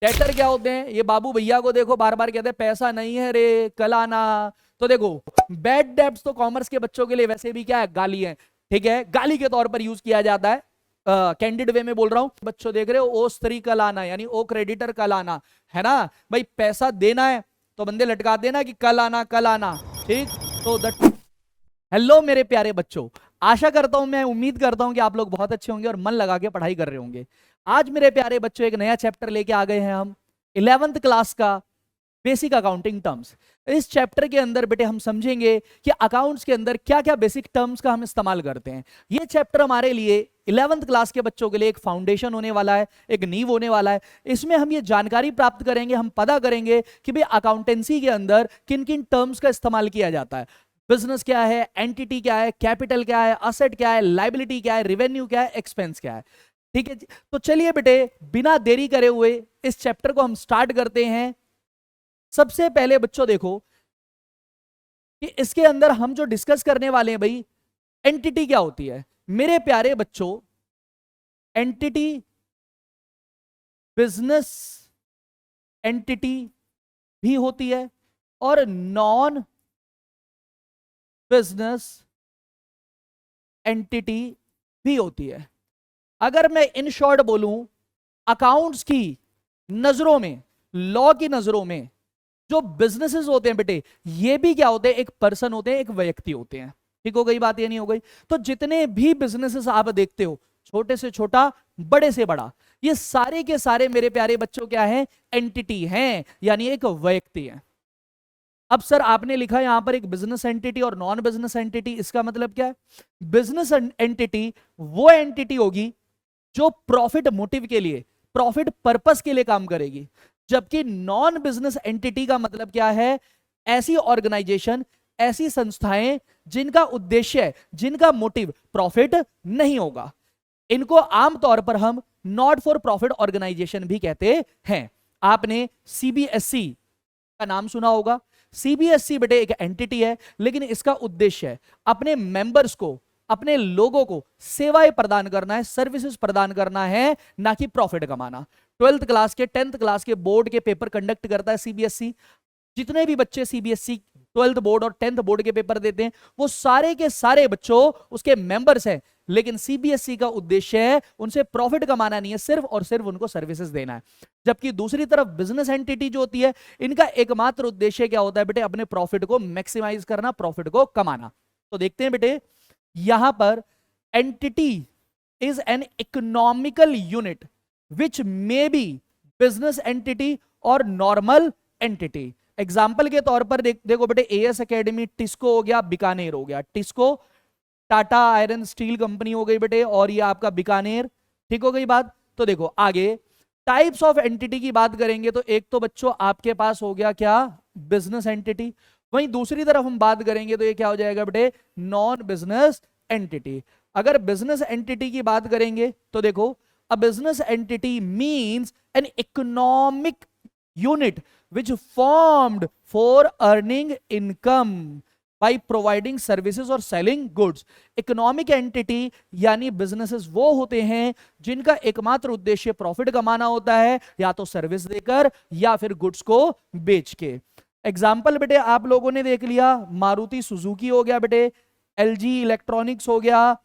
Debtor क्या होते हैं? ये बाबू भैया को देखो बार बार कहते हैं पैसा नहीं है रे, कल आना। तो देखो, बैड डेब्ट्स तो कॉमर्स के बच्चों के लिए वैसे भी क्या है, गाली है। ठीक है, गाली के तौर पर यूज किया जाता है। कैंडिड वे में बोल रहा हूं, बच्चों देख रहे हो, ओ स्त्री कल आना यानी ओ क्रेडिटर कल आना, है ना भाई? पैसा देना है तो बंदे लटका देना कि कल आना कल आना। ठीक, तो हेलो मेरे प्यारे बच्चों, आशा करता हूं, मैं उम्मीद करता हूं कि आप लोग बहुत अच्छे होंगे और मन लगा के पढ़ाई कर रहे होंगे। आज मेरे प्यारे बच्चों एक नया चैप्टर लेके आ गए हैं हम, 11th क्लास का बेसिक अकाउंटिंग टर्म्स। इस चैप्टर के अंदर बेटे हम समझेंगे कि अकाउंट्स के अंदर क्या क्या बेसिक टर्म्स का हम इस्तेमाल करते हैं। ये चैप्टर हमारे लिए 11th क्लास के बच्चों के लिए एक फाउंडेशन होने वाला है, एक नींव होने वाला है। इसमें हम ये जानकारी प्राप्त करेंगे, हम पता करेंगे कि भाई अकाउंटेंसी के अंदर किन किन टर्म्स का इस्तेमाल किया जाता है। बिजनेस क्या है, एंटिटी क्या है, कैपिटल क्या है, असेट क्या है, लाइबिलिटी क्या है, रेवेन्यू क्या है, एक्सपेंस क्या है। ठीक है जी? तो चलिए बेटे, बिना देरी करे हुए इस चैप्टर को हम स्टार्ट करते हैं। सबसे पहले बच्चों देखो कि इसके अंदर हम जो डिस्कस करने वाले हैं भाई, एंटिटी क्या होती है। मेरे प्यारे बच्चों, एंटिटी, बिजनेस एंटिटी भी होती है और नॉन बिजनेस एंटिटी भी होती है। अगर मैं इन शॉर्ट बोलूं, अकाउंट्स की नजरों में, लॉ की नजरों में, जो बिजनेसेस होते हैं बेटे, ये भी क्या होते हैं, एक पर्सन होते हैं, एक व्यक्ति होते हैं। ठीक हो गई बात, ये नहीं हो गई? तो जितने भी बिजनेसेस आप देखते हो, छोटे से छोटा, बड़े से बड़ा, ये सारे के सारे मेरे प्यारे बच्चों क्या हैं, एंटिटी हैं, यानी एक व्यक्ति है। अब सर आपने लिखा यहां पर एक बिजनेस एंटिटी और नॉन बिजनेस एंटिटी, इसका मतलब क्या है? बिजनेस एंटिटी वो एंटिटी होगी जो प्रॉफिट मोटिव के लिए, प्रॉफिट पर्पस के लिए काम करेगी। जबकि नॉन बिजनेस एंटिटी का मतलब क्या है? ऐसी ऑर्गेनाइजेशन, ऐसी संस्थाएं जिनका उद्देश्य, जिनका मोटिव प्रॉफिट नहीं होगा। इनको आमतौर पर हम नॉट फॉर प्रॉफिट ऑर्गेनाइजेशन भी कहते हैं। आपने सीबीएसई का नाम सुना होगा। सीबीएसई बेटे एक एंटिटी है, लेकिन इसका उद्देश्य है अपने मेंबर्स को, अपने लोगों को सेवाएं प्रदान करना है, सर्विसेज प्रदान करना है, ना कि प्रॉफिट कमाना। 12th क्लास के, 10th क्लास के बोर्ड के पेपर कंडक्ट करता है सीबीएसई। जितने भी बच्चे सीबीएसई 12th बोर्ड और 10th बोर्ड के पेपर देते हैं, वो सारे के सारे बच्चों उसके मेंबर्स हैं। लेकिन सीबीएसई का उद्देश्य है उनसे प्रॉफिट कमाना नहीं है, सिर्फ और सिर्फ उनको सर्विसेज देना है। जबकि दूसरी तरफ बिजनेस एंटिटी जो होती है, इनका एकमात्र उद्देश्य क्या होता है बेटे? अपने प्रॉफिट को मैक्सिमाइज करना, प्रॉफिट को कमाना। तो देखते हैं बेटे, यहां पर entity is an economical unit which may be business entity और नॉर्मल एंटिटी। एग्जाम्पल के तौर पर देखो बेटे, एएस एकेडमी, टिस्को हो गया, बीकानेर हो गया। TISCO Tata iron steel company हो गई बेटे, और ये आपका बीकानेर। ठीक हो गई बात? तो देखो आगे टाइप्स ऑफ एंटिटी की बात करेंगे तो एक तो बच्चों आपके पास हो गया क्या? Business entity. वहीं दूसरी तरफ हम बात करेंगे तो ये क्या हो जाएगा बेटे? Non business entity. अगर बिजनेस एंटिटी की बात करेंगे तो देखो, a business entity means an economic unit which formed for earning income by providing services और selling goods। इकोनॉमिक एंटिटी यानी बिजनेसेस वो होते हैं जिनका एकमात्र उद्देश्य प्रॉफिट कमाना होता है, या तो सर्विस देकर या फिर गुड्स को बेच के। एग्जाम्पल बेटे आप लोगों ने देख लिया, मारुति सुजुकी हो गया बेटे, एलजी इलेक्ट्रॉनिक्स हो गया,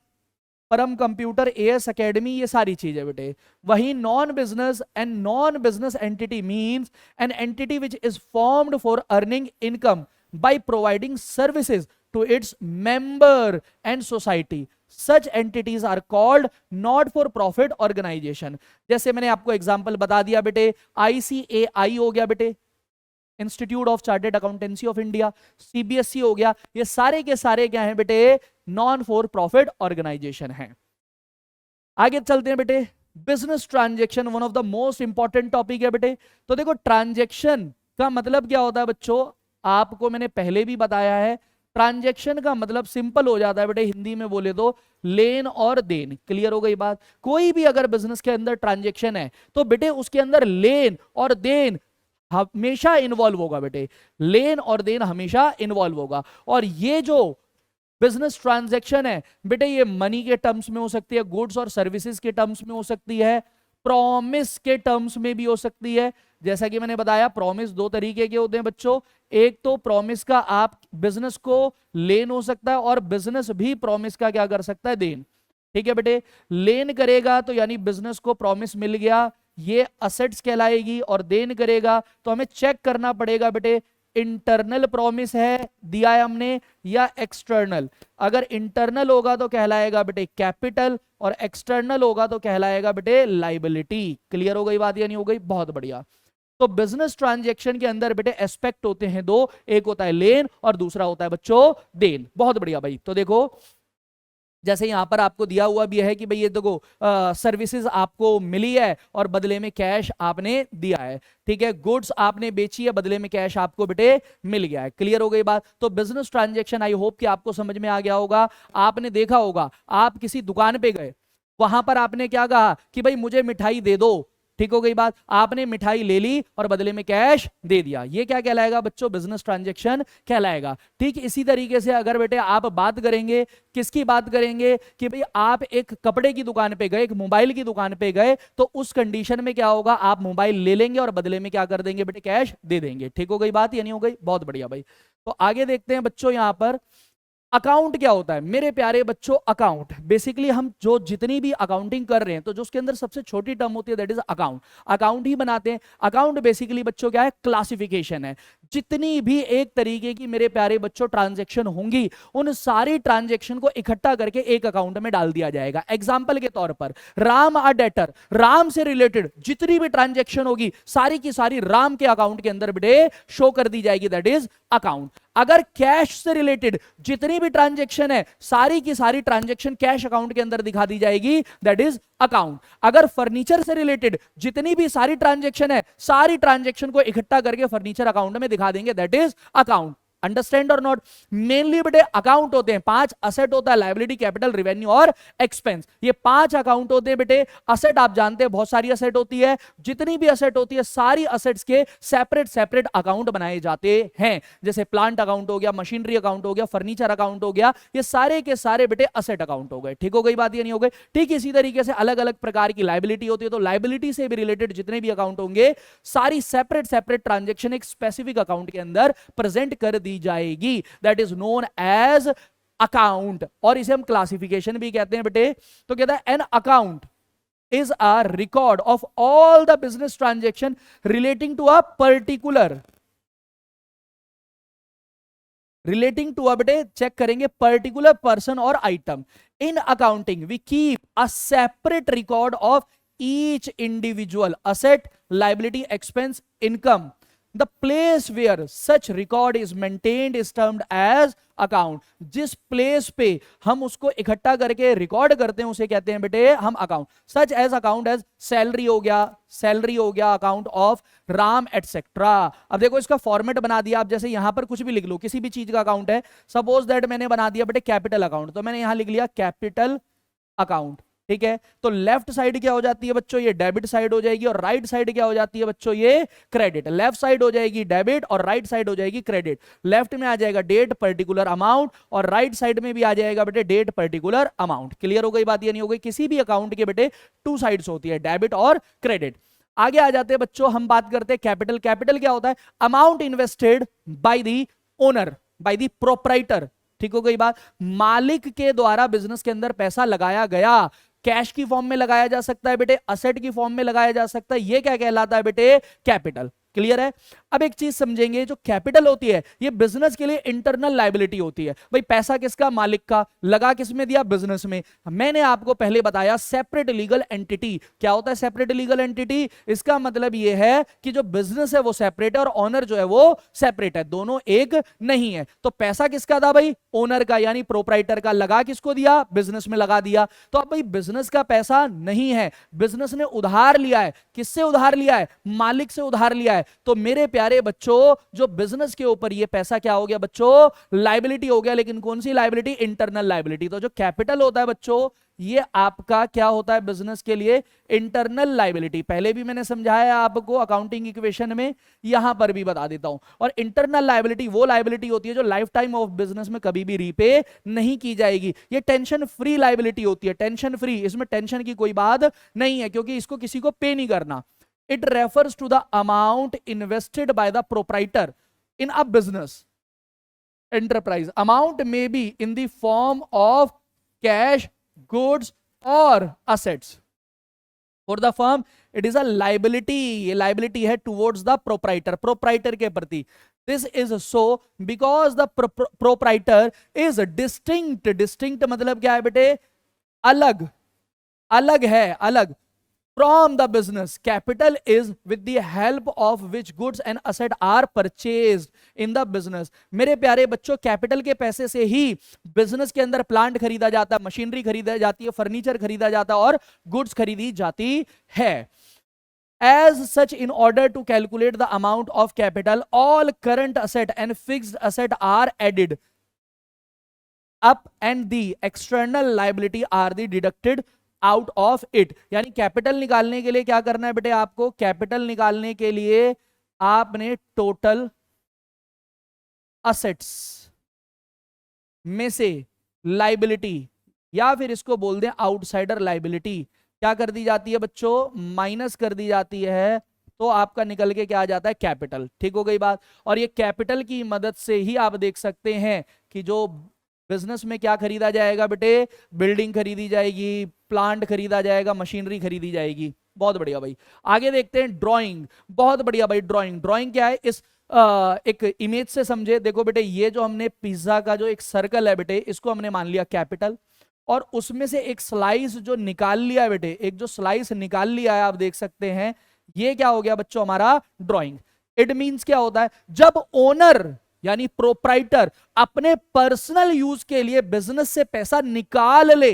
परम कंप्यूटर, एएस एकेडमी, ये सारी चीजें बेटे। वही non business entity means an entity which is formed for earning income by providing services to its member and society. Such entities are called not for profit organisation. जैसे मैंने आपको example बता दिया बेटे, आईसीएआई हो गया बेटे, institute of chartered accountancy of India, CBSE हो गया, ये सारे के सारे क्या हैं बेटे? नॉन फॉर प्रॉफिट ऑर्गेनाइजेशन है। आगे चलते हैं बेटे, business transaction one of the most important topic है बेटे। तो देखो, ट्रांजैक्शन का मतलब क्या होता है बच्चों? आपको मैंने पहले भी बताया है, ट्रांजैक्शन का मतलब सिंपल हो जाता है बेटे, हिंदी में बोले तो लेन और देन। क्लियर हो गई बात? कोई भी अगर बिजनेस के अंदर ट्रांजैक्शन है तो बेटे उसके अंदर लेन और देन हमेशा इन्वॉल्व होगा बेटे, लेन और देन हमेशा इन्वॉल्व होगा। और ये जो बिजनेस ट्रांजैक्शन है बेटे, ये मनी के टर्म्स में हो सकती है, गुड्स और सर्विसेज के टर्म्स में हो सकती है, प्रॉमिस के टर्म्स में भी हो सकती है। जैसा कि मैंने बताया प्रॉमिस दो तरीके के होते हैं बच्चों, एक तो प्रॉमिस का आप बिजनेस को लेन हो सकता है, और बिजनेस भी प्रॉमिस का क्या कर सकता है, देन। ठीक है बेटे, लेन करेगा तो यानी बिजनेस को प्रॉमिस मिल गया, ये असेट्स कहलाएगी, और देन करेगा तो हमें चेक करना पड़ेगा बेटे इंटरनल प्रॉमिस है दिया है हमने या एक्सटर्नल। अगर इंटरनल होगा तो कहलाएगा बेटे कैपिटल, और एक्सटर्नल होगा तो कहलाएगा बेटे लाइबिलिटी। क्लियर हो गई बात या नहीं हो गई? बहुत बढ़िया। तो बिजनेस ट्रांजैक्शन के अंदर बेटे एस्पेक्ट होते हैं दो, एक होता है लेन और दूसरा होता है बच्चों देन। बहुत बढ़िया भाई। तो देखो जैसे यहां पर आपको दिया हुआ भी है कि भाई ये देखो सर्विसेज आपको मिली है और बदले में कैश आपने दिया है। ठीक है, गुड्स आपने बेची है, बदले में कैश आपको बेटे मिल गया है। क्लियर हो गई बात? तो बिजनेस ट्रांजैक्शन आई होप कि आपको समझ में आ गया होगा। आपने देखा होगा आप किसी दुकान पे गए, वहां पर आपने क्या कहा कि भाई मुझे मिठाई दे दो। ठीक हो गई बात? आपने मिठाई ले ली और बदले में कैश दे दिया। ये क्या कहलाएगा बच्चों? बिजनेस ट्रांजैक्शन कहलाएगा। ठीक इसी तरीके से अगर बेटे आप बात करेंगे, किसकी बात करेंगे कि भाई आप एक कपड़े की दुकान पे गए, एक मोबाइल की दुकान पे गए, तो उस कंडीशन में क्या होगा, आप मोबाइल ले लेंगे और बदले में क्या कर देंगे बेटे, कैश दे देंगे। ठीक हो गई बात या नहीं हो गई? बहुत बढ़िया भाई। तो आगे देखते हैं बच्चों, यहां पर अकाउंट क्या होता है मेरे प्यारे बच्चों? अकाउंट बेसिकली हम जो जितनी भी अकाउंटिंग कर रहे हैं तो जो उसके अंदर सबसे छोटी टर्म होती है दैट इज अकाउंट। अकाउंट ही बनाते हैं। अकाउंट बेसिकली बच्चों क्या है? क्लासिफिकेशन है। जितनी भी एक तरीके की मेरे प्यारे बच्चों ट्रांजैक्शन होंगी, उन सारी ट्रांजैक्शन को इकट्ठा करके एक अकाउंट में डाल दिया जाएगा। एग्जांपल के तौर पर राम आ डेटर, राम से रिलेटेड जितनी भी ट्रांजैक्शन होगी सारी की सारी राम के अकाउंट के अंदर बेटे शो कर दी जाएगी, दैट इज अकाउंट। अगर कैश से रिलेटेड जितनी भी ट्रांजैक्शन है सारी की सारी ट्रांजैक्शन कैश अकाउंट के अंदर दिखा दी जाएगी, दैट इज अकाउंट। अगर फर्नीचर से रिलेटेड जितनी भी सारी ट्रांजैक्शन है सारी ट्रांजैक्शन को इकट्ठा करके फर्नीचर अकाउंट में दिखा देंगे, दैट इज अकाउंट। अंडरस्टैंड और नॉट? मेनली बेटे अकाउंट होते हैं पांच। असेट होता है लायबिलिटी, कैपिटल, रेवेन्यू और एक्सपेंस। ये पांच अकाउंट होते हैं बेटे। असेट आप जानते हैं बहुत सारी असेट होती है, जितनी भी असेट होती है सारी असेट्स के सेपरेट सेपरेट अकाउंट बनाए जाते हैं। जैसे प्लांट अकाउंट हो गया, मशीनरी अकाउंट हो गया, फर्नीचर अकाउंट हो गया, ये सारे के सारे बेटे असेट अकाउंट हो गए। ठीक हो गई बात या नहीं हो गई? ठीक इसी तरीके से अलग अलग प्रकार की लायबिलिटी होती है, तो लायबिलिटी से भी रिलेटेड जितने भी अकाउंट होंगे सारी सेपरेट सेपरेट ट्रांजेक्शन एक स्पेसिफिक अकाउंट के अंदर प्रेजेंट कर दी जाएगी, that is known as account. और इसे हम क्लासिफिकेशन भी कहते हैं बेटे। तो कहता है an account is a record of all the business transaction relating to a particular बेटे चेक करेंगे पर्टिकुलर पर्सन और item. In accounting we keep a separate record of each individual asset, liability, expense, income. The place where such record is maintained is termed as account। जिस place पे हम उसको इकट्ठा करके record करते हैं उसे कहते हैं बेटे हम account. Such as account as salary हो गया, सैलरी हो गया, अकाउंट ऑफ राम एटसेट्रा। अब देखो इसका फॉर्मेट बना दिया आप, जैसे यहां पर कुछ भी लिख लो, किसी भी चीज का अकाउंट है, सपोज दैट मैंने बना दिया बेटे कैपिटल अकाउंट, तो मैंने यहां लिख लिया कैपिटल अकाउंट। ठीक है, तो लेफ्ट साइड क्या हो जाती है बच्चों? ये डेबिट साइड हो जाएगी, और राइट साइड क्या हो जाती है बच्चों? ये क्रेडिट। लेफ्ट साइड हो जाएगी डेबिट और राइट साइड हो जाएगी क्रेडिट। लेफ्ट में आ जाएगा डेट पर्टिकुलर अमाउंट और राइट साइड में भी आ जाएगा बेटे डेट पर्टिकुलर अमाउंट। क्लियर हो गई बात या नहीं हो गई? किसी भी अकाउंट के बेटे टू साइड्स होती है, डेबिट और क्रेडिट। आगे आ जाते हैं बच्चों, हम बात करते हैं कैपिटल। कैपिटल क्या होता है? Amount invested by the owner, bye the proprietor. ठीक हो गई बात? मालिक के द्वारा बिजनेस के अंदर पैसा लगाया गया। कैश की फॉर्म में लगाया जा सकता है बेटे, असेट की फॉर्म में लगाया जा सकता है। ये क्या कहलाता है बेटे? कैपिटल। क्लियर है? अब एक चीज समझेंगे, जो कैपिटल होती है ये बिजनेस के लिए इंटरनल लायबिलिटी होती है। भाई पैसा किसका? मालिक का। लगा किस में दिया? बिजनेस में। मैंने आपको पहले बताया सेपरेट लीगल एंटिटी। क्या होता है सेपरेट लीगल एंटिटी? इसका मतलब ये है कि जो बिजनेस है वो सेपरेट है और ओनर जो है वो सेपरेट है, दोनों एक नहीं है। तो पैसा किसका था भाई? ओनर का, यानी प्रोप्राइटर का। लगा किसको दिया? बिजनेस में लगा दिया। तो अब भाई बिजनेस का पैसा नहीं है, बिजनेस ने उधार लिया है। किससे उधार लिया है? मालिक से उधार लिया है। तो मेरे प्यारे बच्चों जो बिजनेस के ऊपर ये पैसा क्या हो गया बच्चों? लायबिलिटी हो गया। लेकिन कौन सी लायबिलिटी? Internal liability. तो जो कैपिटल होता है बच्चों ये आपका क्या होता है बिजनेस के लिए, इंटरनल लायबिलिटी। पहले भी मैंने समझाया आपको अकाउंटिंग इक्वेशन में, यहां पर भी बता देता हूं। और इंटरनल लायबिलिटी वो लायबिलिटी होती है जो लाइफ टाइम ऑफ बिजनेस में कभी भी रीपे नहीं की जाएगी। ये टेंशन फ्री लायबिलिटी होती है, टेंशन फ्री, इसमें टेंशन की कोई बात नहीं है क्योंकि इसको किसी को पे नहीं करना। It refers to the amount invested by the proprietor in a business enterprise. Amount may be in the form of cash, goods or assets. For the firm it is a liability, ये liability है towards the proprietor, proprietor के प्रति। This is so because the proprietor is distinct, distinct मतलब क्या है बेटे, अलग, अलग है, अलग from the business. Capital is with the help of which goods and assets are purchased in the business. मेरे प्यारे बच्चों, कैपिटल के पैसे से ही बिजनेस के अंदर प्लांट खरीदा जाता है, मशीनरी खरीदा जाती है, फर्नीचर खरीदा जाता है और गुड्स खरीदी जाती है। As such, in order to calculate the amount of capital, all current asset and fixed asset are added up and the external liability are the deducted out of it. यानी capital निकालने के लिए क्या करना है बेटे, आपको कैपिटल निकालने के लिए आपने टोटल असेट्स में से लाइबिलिटी, या फिर इसको बोल दें आउटसाइडर लाइबिलिटी, क्या कर दी जाती है बच्चों, माइनस कर दी जाती है, तो आपका निकल के क्या आ जाता है, कैपिटल। ठीक हो गई बात। और ये कैपिटल की मदद से ही आप देख सकते हैं कि जो बिजनेस में क्या खरीदा जाएगा बेटे, बिल्डिंग खरीदी जाएगी, प्लांट खरीदा जाएगा, मशीनरी खरीदी जाएगी। बहुत बढ़िया भाई। आगे देखते हैं ड्राइंग। बहुत बढ़िया भाई, ड्राइंग। ड्राइंग क्या है, इस एक इमेज से समझे। देखो बेटे, ये जो हमने पिज्जा का जो एक सर्कल है बेटे, इसको हमने मान लिया कैपिटल, और उसमें से एक स्लाइस जो निकाल लिया बेटे, एक जो स्लाइस निकाल लिया है आप देख सकते हैं, ये क्या हो गया बच्चों, हमारा ड्राइंग। इट मींस क्या होता है, जब ओनर यानी प्रोप्राइटर अपने पर्सनल यूज के लिए बिजनेस से पैसा निकाल ले,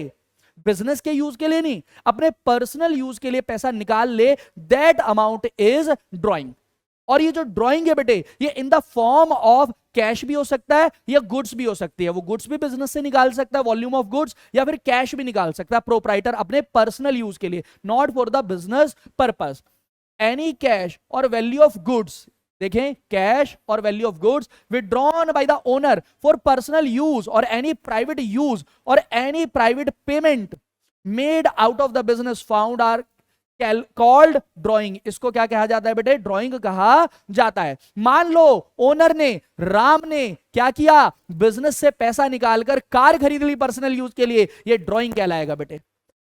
बिजनेस के यूज के लिए नहीं, अपने पर्सनल यूज के लिए पैसा निकाल ले, दैट अमाउंट इज ड्राइंग। और ये जो ड्राइंग है बेटे, ये in the form of cash भी हो सकता है या गुड्स भी हो सकती है। वो गुड्स भी बिजनेस से निकाल सकता है, वॉल्यूम ऑफ गुड्स, या फिर कैश भी निकाल सकता है प्रोप्राइटर अपने पर्सनल यूज के लिए, not for the business purpose. Any cash और वैल्यू ऑफ गुड्स, देखें, कैश और value of goods withdrawn by the owner for personal use और एनी प्राइवेट यूज और any private payment made out of the business found are called drawing. इसको क्या कहा जाता है बेटे, ड्राइंग कहा जाता है। मान लो ओनर ने, राम ने क्या किया, बिजनेस से पैसा निकालकर कार खरीद ली पर्सनल यूज के लिए, ये ड्राइंग कहलाएगा बेटे।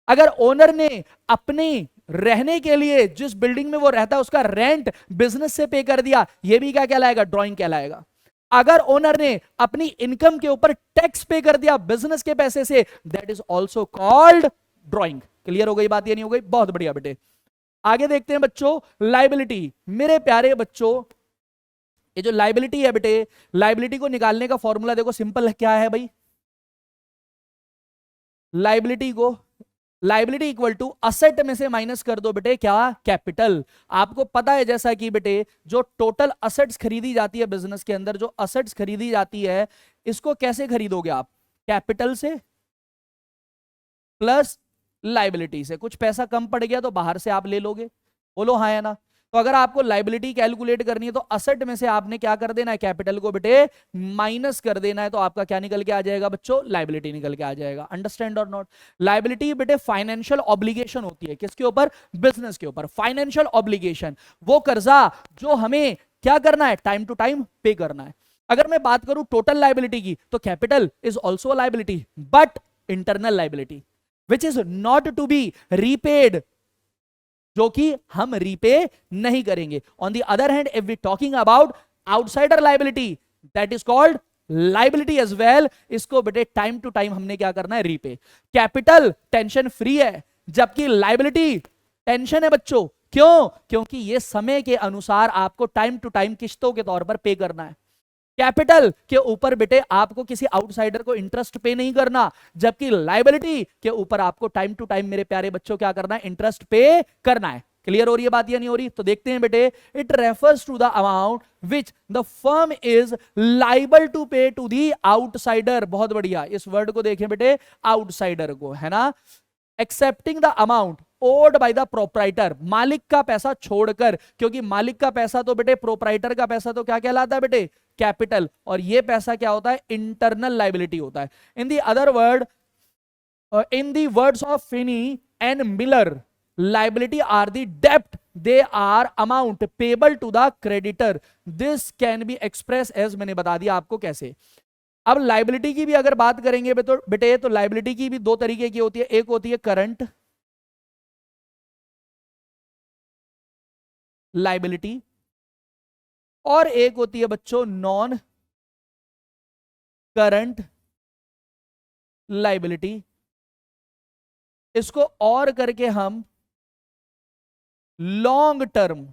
अगर ओनर ने अपने रहने के लिए जिस बिल्डिंग में वो रहता है उसका रेंट बिजनेस से पे कर दिया, ये भी क्या कहलाएगा, ड्राइंग कहलाएगा। अगर ओनर ने अपनी इनकम के ऊपर टैक्स पे कर दिया बिजनेस के पैसे से, that is also called drawing. Clear हो गई बात, ये नहीं हो गई? बहुत बढ़िया बेटे। आगे देखते हैं बच्चों, लाइबिलिटी। मेरे प्यारे बच्चों, ये जो लाइबिलिटी है बेटे, लाइबिलिटी को निकालने का फॉर्मूला देखो, सिंपल क्या है भाई, लाइबिलिटी इक्वल टू असेट में से माइनस कर दो बेटे क्या, कैपिटल। आपको पता है जैसा कि बेटे जो टोटल असेट्स खरीदी जाती है बिजनेस के अंदर, जो असेट्स खरीदी जाती है, इसको कैसे खरीदोगे आप, कैपिटल से प्लस लाइबिलिटी से। कुछ पैसा कम पड़ गया तो बाहर से आप ले लोगे, बोलो हाँ या ना। तो अगर आपको लाइबिलिटी कैलकुलेट करनी है तो असेट में से आपने क्या कर देना है, कैपिटल को बेटे माइनस कर देना है, तो आपका क्या निकल के आ जाएगा बच्चों, लाइबिलिटी निकल के आ जाएगा। अंडरस्टैंड और नॉट? लाइबिलिटी बेटे फाइनेंशियल ऑब्लिगेशन होती है, किसके ऊपर, बिजनेस के ऊपर। फाइनेंशियल ऑब्लिगेशन, वो कर्जा जो हमें क्या करना है, टाइम टू टाइम पे करना है। अगर मैं बात करूं टोटल लाइबिलिटी की, तो capital is also liability but internal liability which is not to be repaid, जो कि हम रीपे नहीं करेंगे। On the other hand, if we talking about outsider liability, that is called liability as well. इसको बेटे time to time हमने क्या करना है, रीपे। कैपिटल टेंशन फ्री है, जबकि लाइबिलिटी टेंशन है बच्चों। क्यों? क्योंकि ये समय के अनुसार आपको टाइम टू टाइम किस्तों के तौर पर पे करना है। कैपिटल के ऊपर बेटे आपको किसी आउटसाइडर को इंटरेस्ट पे नहीं करना, जबकि लायबिलिटी के ऊपर आपको टाइम टू टाइम मेरे प्यारे बच्चों क्या करना है, इंटरेस्ट पे करना है। क्लियर हो रही है बात या नहीं हो रही? तो देखते हैं बेटे, it refers to the amount which the firm is liable to pay to the outsider. बहुत बढ़िया, इस वर्ड को देखें बेटे, आउटसाइडर को, है ना, excepting the amount owed by the proprietor, मालिक का पैसा छोड़कर, क्योंकि मालिक का पैसा तो बेटे, प्रोप्राइटर का पैसा तो क्या कहलाता है बेटे, कैपिटल, और ये पैसा क्या होता है, इंटरनल लाइबिलिटी होता है। In the other word, in the words of Finney and Miller, liability are the debt, they are amount payable to the creditor. This can be expressed as, मैंने बता दिया आपको कैसे। अब लाइबिलिटी की भी अगर बात करेंगे बेटे, तो लाइबिलिटी की भी दो तरीके की होती है, एक होती है करंट लाइबिलिटी और एक होती है बच्चों नॉन करंट लाइबिलिटी। इसको और करके हम लॉन्ग टर्म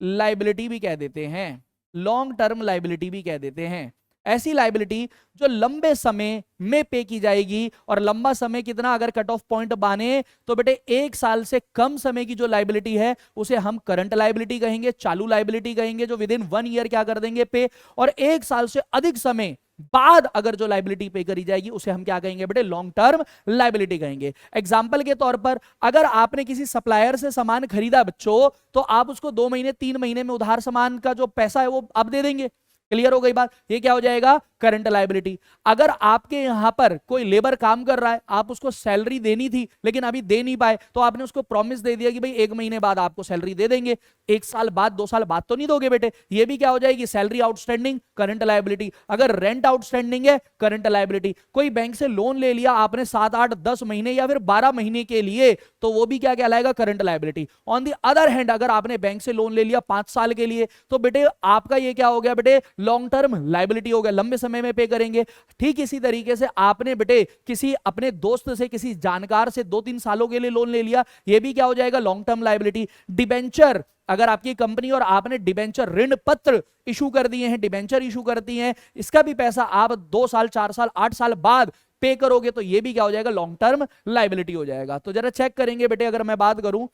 लाइबिलिटी भी कह देते हैं, लॉन्ग टर्म लाइबिलिटी भी कह देते हैं। ऐसी लाइबिलिटी जो लंबे समय में पे की जाएगी, और लंबा समय कितना, अगर कट ऑफ पॉइंट बाने तो बेटे 1 साल से कम समय की जो लाइबिलिटी है उसे हम करंट लाइबिलिटी कहेंगे, चालू लाइबिलिटी कहेंगे, जो विद इन 1 ईयर क्या कर देंगे पे, और 1 साल से अधिक समय बाद अगर जो लाइबिलिटी पे करी जाएगी उसे हम क्या कहेंगे बेटे, लॉन्ग टर्म लाइबिलिटी कहेंगे। एग्जांपल के तौर पर, अगर आपने किसी सप्लायर से सामान खरीदा बच्चों, तो आप उसको 2 महीने 3 महीने में उधार सामान का जो पैसा है वो आप दे देंगे। क्लियर हो गई बात? ये क्या हो जाएगा, करंट लाइबिलिटी। अगर आपके यहां पर कोई लेबर काम कर रहा है, आप उसको सैलरी देनी थी लेकिन अभी दे नहीं पाए, तो आपने उसको प्रॉमिस दे दिया कि भाई 1 महीने बाद आपको सैलरी दे देंगे, 1 साल बाद 2 साल बाद तो नहीं दोगे बेटे, ये भी क्या हो जाएगी, सैलरी आउटस्टैंडिंग, करंट लाइबिलिटी। अगर रेंट आउटस्टैंडिंग है, करंट लाइबिलिटी। कोई बैंक से लोन ले लिया आपने 7, 8, 10 महीने या फिर 12 महीने के लिए, तो वो भी क्या कहलाएगा, current liability. On the other hand, अगर आपने बैंक से लोन ले लिया 5 साल के लिए, तो बेटे आपका ये क्या हो गया बेटे, लॉन्ग टर्म लाइबिलिटी हो गया, लंबे समय में पे करेंगे। ठीक इसी तरीके से आपने बेटे किसी अपने दोस्त से, किसी जानकार से 2-3 सालों के लिए लोन ले लिया, ये भी क्या हो जाएगा, लॉन्ग टर्म लाइबिलिटी। डिबेंचर, अगर आपकी कंपनी और आपने डिबेंचर ऋण पत्र इशू कर दिए हैं, डिबेंचर इशू करती हैं, इसका भी पैसा आप 2 साल 4 साल 8 साल बाद पे करोगे, तो ये भी क्या हो जाएगा, लॉन्ग टर्म लाइबिलिटी हो जाएगा। तो जरा चेक करेंगे बेटे, अगर मैं बात करूं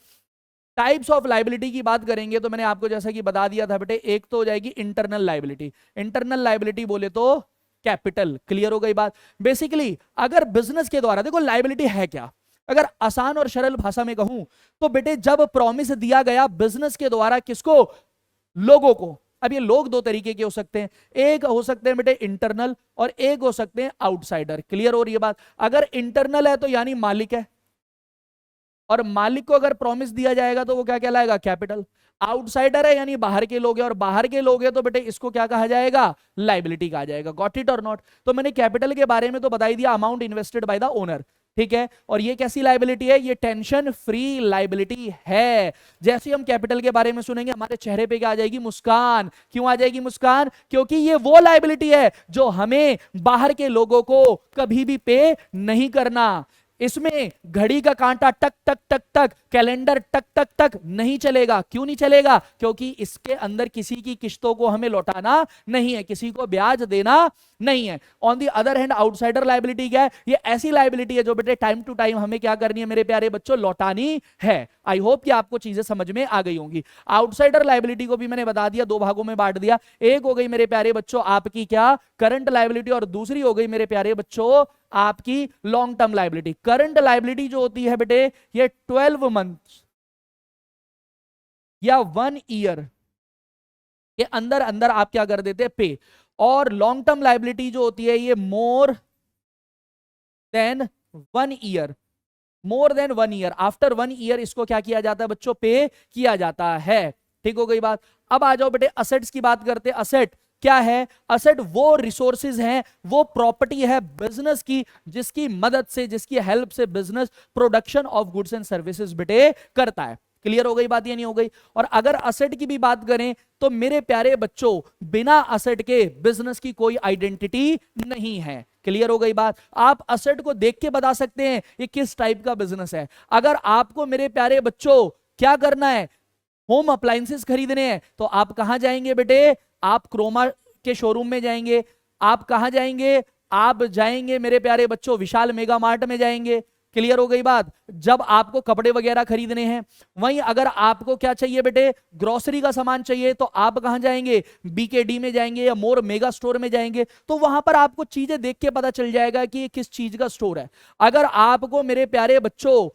टाइप्स ऑफ लाइबिलिटी की बात करेंगे, तो मैंने आपको जैसा कि बता दिया था बेटे, एक तो हो जाएगी इंटरनल लाइबिलिटी। इंटरनल लाइबिलिटी बोले तो कैपिटल। क्लियर हो गई बात? बेसिकली अगर बिजनेस के द्वारा, देखो लाइबिलिटी है क्या, अगर आसान और सरल भाषा में कहूं तो बेटे, जब प्रॉमिस दिया गया बिजनेस के द्वारा, किसको, लोगों को। अब ये लोग 2 तरीके के हो सकते हैं, एक हो सकते हैं बेटे इंटरनल और एक हो सकते हैं आउटसाइडर। क्लियर हो रही है बात? अगर इंटरनल है तो यानी मालिक है, और मालिक को अगर प्रॉमिस दिया जाएगा तो वो क्या कहलाएगा, कैपिटल। आउटसाइडर है यानी बाहर के लोग हैं, और बाहर के लोग हैं तो बेटे इसको क्या कहा जाएगा, लाइबिलिटी कहा जाएगा। गॉट इट और नॉट? तो मैंने कैपिटल के बारे में तो बता ही दिया, amount invested by the owner, ठीक है। और ये कैसी लाइबिलिटी है, ये टेंशन फ्री लाइबिलिटी है। जैसे हम कैपिटल के बारे में सुनेंगे, हमारे चेहरे पे क्या आ जाएगी, मुस्कान। क्यों आ जाएगी मुस्कान? क्योंकि ये वो लाइबिलिटी है जो हमें बाहर के लोगों को कभी भी पे नहीं करना। इसमें घड़ी का कांटा टक टक टक टक, कैलेंडर टक टक टक नहीं चलेगा। क्यों नहीं चलेगा? क्योंकि इसके अंदर किसी की किस्तों को हमें लौटाना नहीं है, किसी को ब्याज देना नहीं है। On the other hand outsider liability क्या है, ये ऐसी लाइबिलिटी है जो बेटे टाइम टू टाइम हमें क्या करनी है मेरे प्यारे बच्चों, लौटानी है। आई होप कि आपको चीजें समझ में आ गई होंगी। आउटसाइडर लाइबिलिटी को भी मैंने बता दिया, 2 भागों में बांट दिया। एक हो गई मेरे प्यारे बच्चों आपकी क्या, करंट लाइबिलिटी, और दूसरी हो गई मेरे प्यारे बच्चों आपकी long term liability. Current liability जो होती है बेटे, ये 12 मंथ या 1 ईयर के अंदर अंदर आप क्या कर देते हैं, पे। और लॉन्ग टर्म लाइबिलिटी जो होती है, ये more than 1 year, more than 1 year, after 1 year इसको क्या किया जाता है बच्चों, पे किया जाता है। ठीक हो गई बात? अब आ जाओ बेटे असेट्स की बात करते हैं। असेट क्या है? असेट वो रिसोर्सेज हैं, वो प्रॉपर्टी है बिजनेस की, जिसकी मदद से, जिसकी हेल्प से business production of goods and services बेटे करता है। क्लियर हो गई बात या नहीं हो गई? और अगर असेट की भी बात करें तो मेरे प्यारे बच्चों, बिना असेट के बिजनेस की कोई आइडेंटिटी नहीं है। क्लियर हो गई बात? आप असेट को देख के बता सकते हैं ये किस टाइप का बिजनेस है। अगर आपको मेरे प्यारे बच्चों क्या करना है, होम अप्लायंसेस खरीदने हैं, तो आप कहां जाएंगे बेटे, आप क्रोमा के शोरूम में जाएंगे। आप कहां जाएंगे, आप जाएंगे मेरे प्यारे बच्चों विशाल मेगा मार्ट में जाएंगे। क्लियर हो गई बात, जब आपको कपड़े वगैरह खरीदने हैं। वहीं अगर आपको क्या चाहिए बेटे, ग्रोसरी का सामान चाहिए, तो आप कहां जाएंगे, बीकेडी में जाएंगे या मोर मेगा स्टोर में जाएंगे, तो वहां पर आपको चीजें देख के पता चल जाएगा कि ये किस चीज का स्टोर है। अगर आपको मेरे प्यारे बच्चों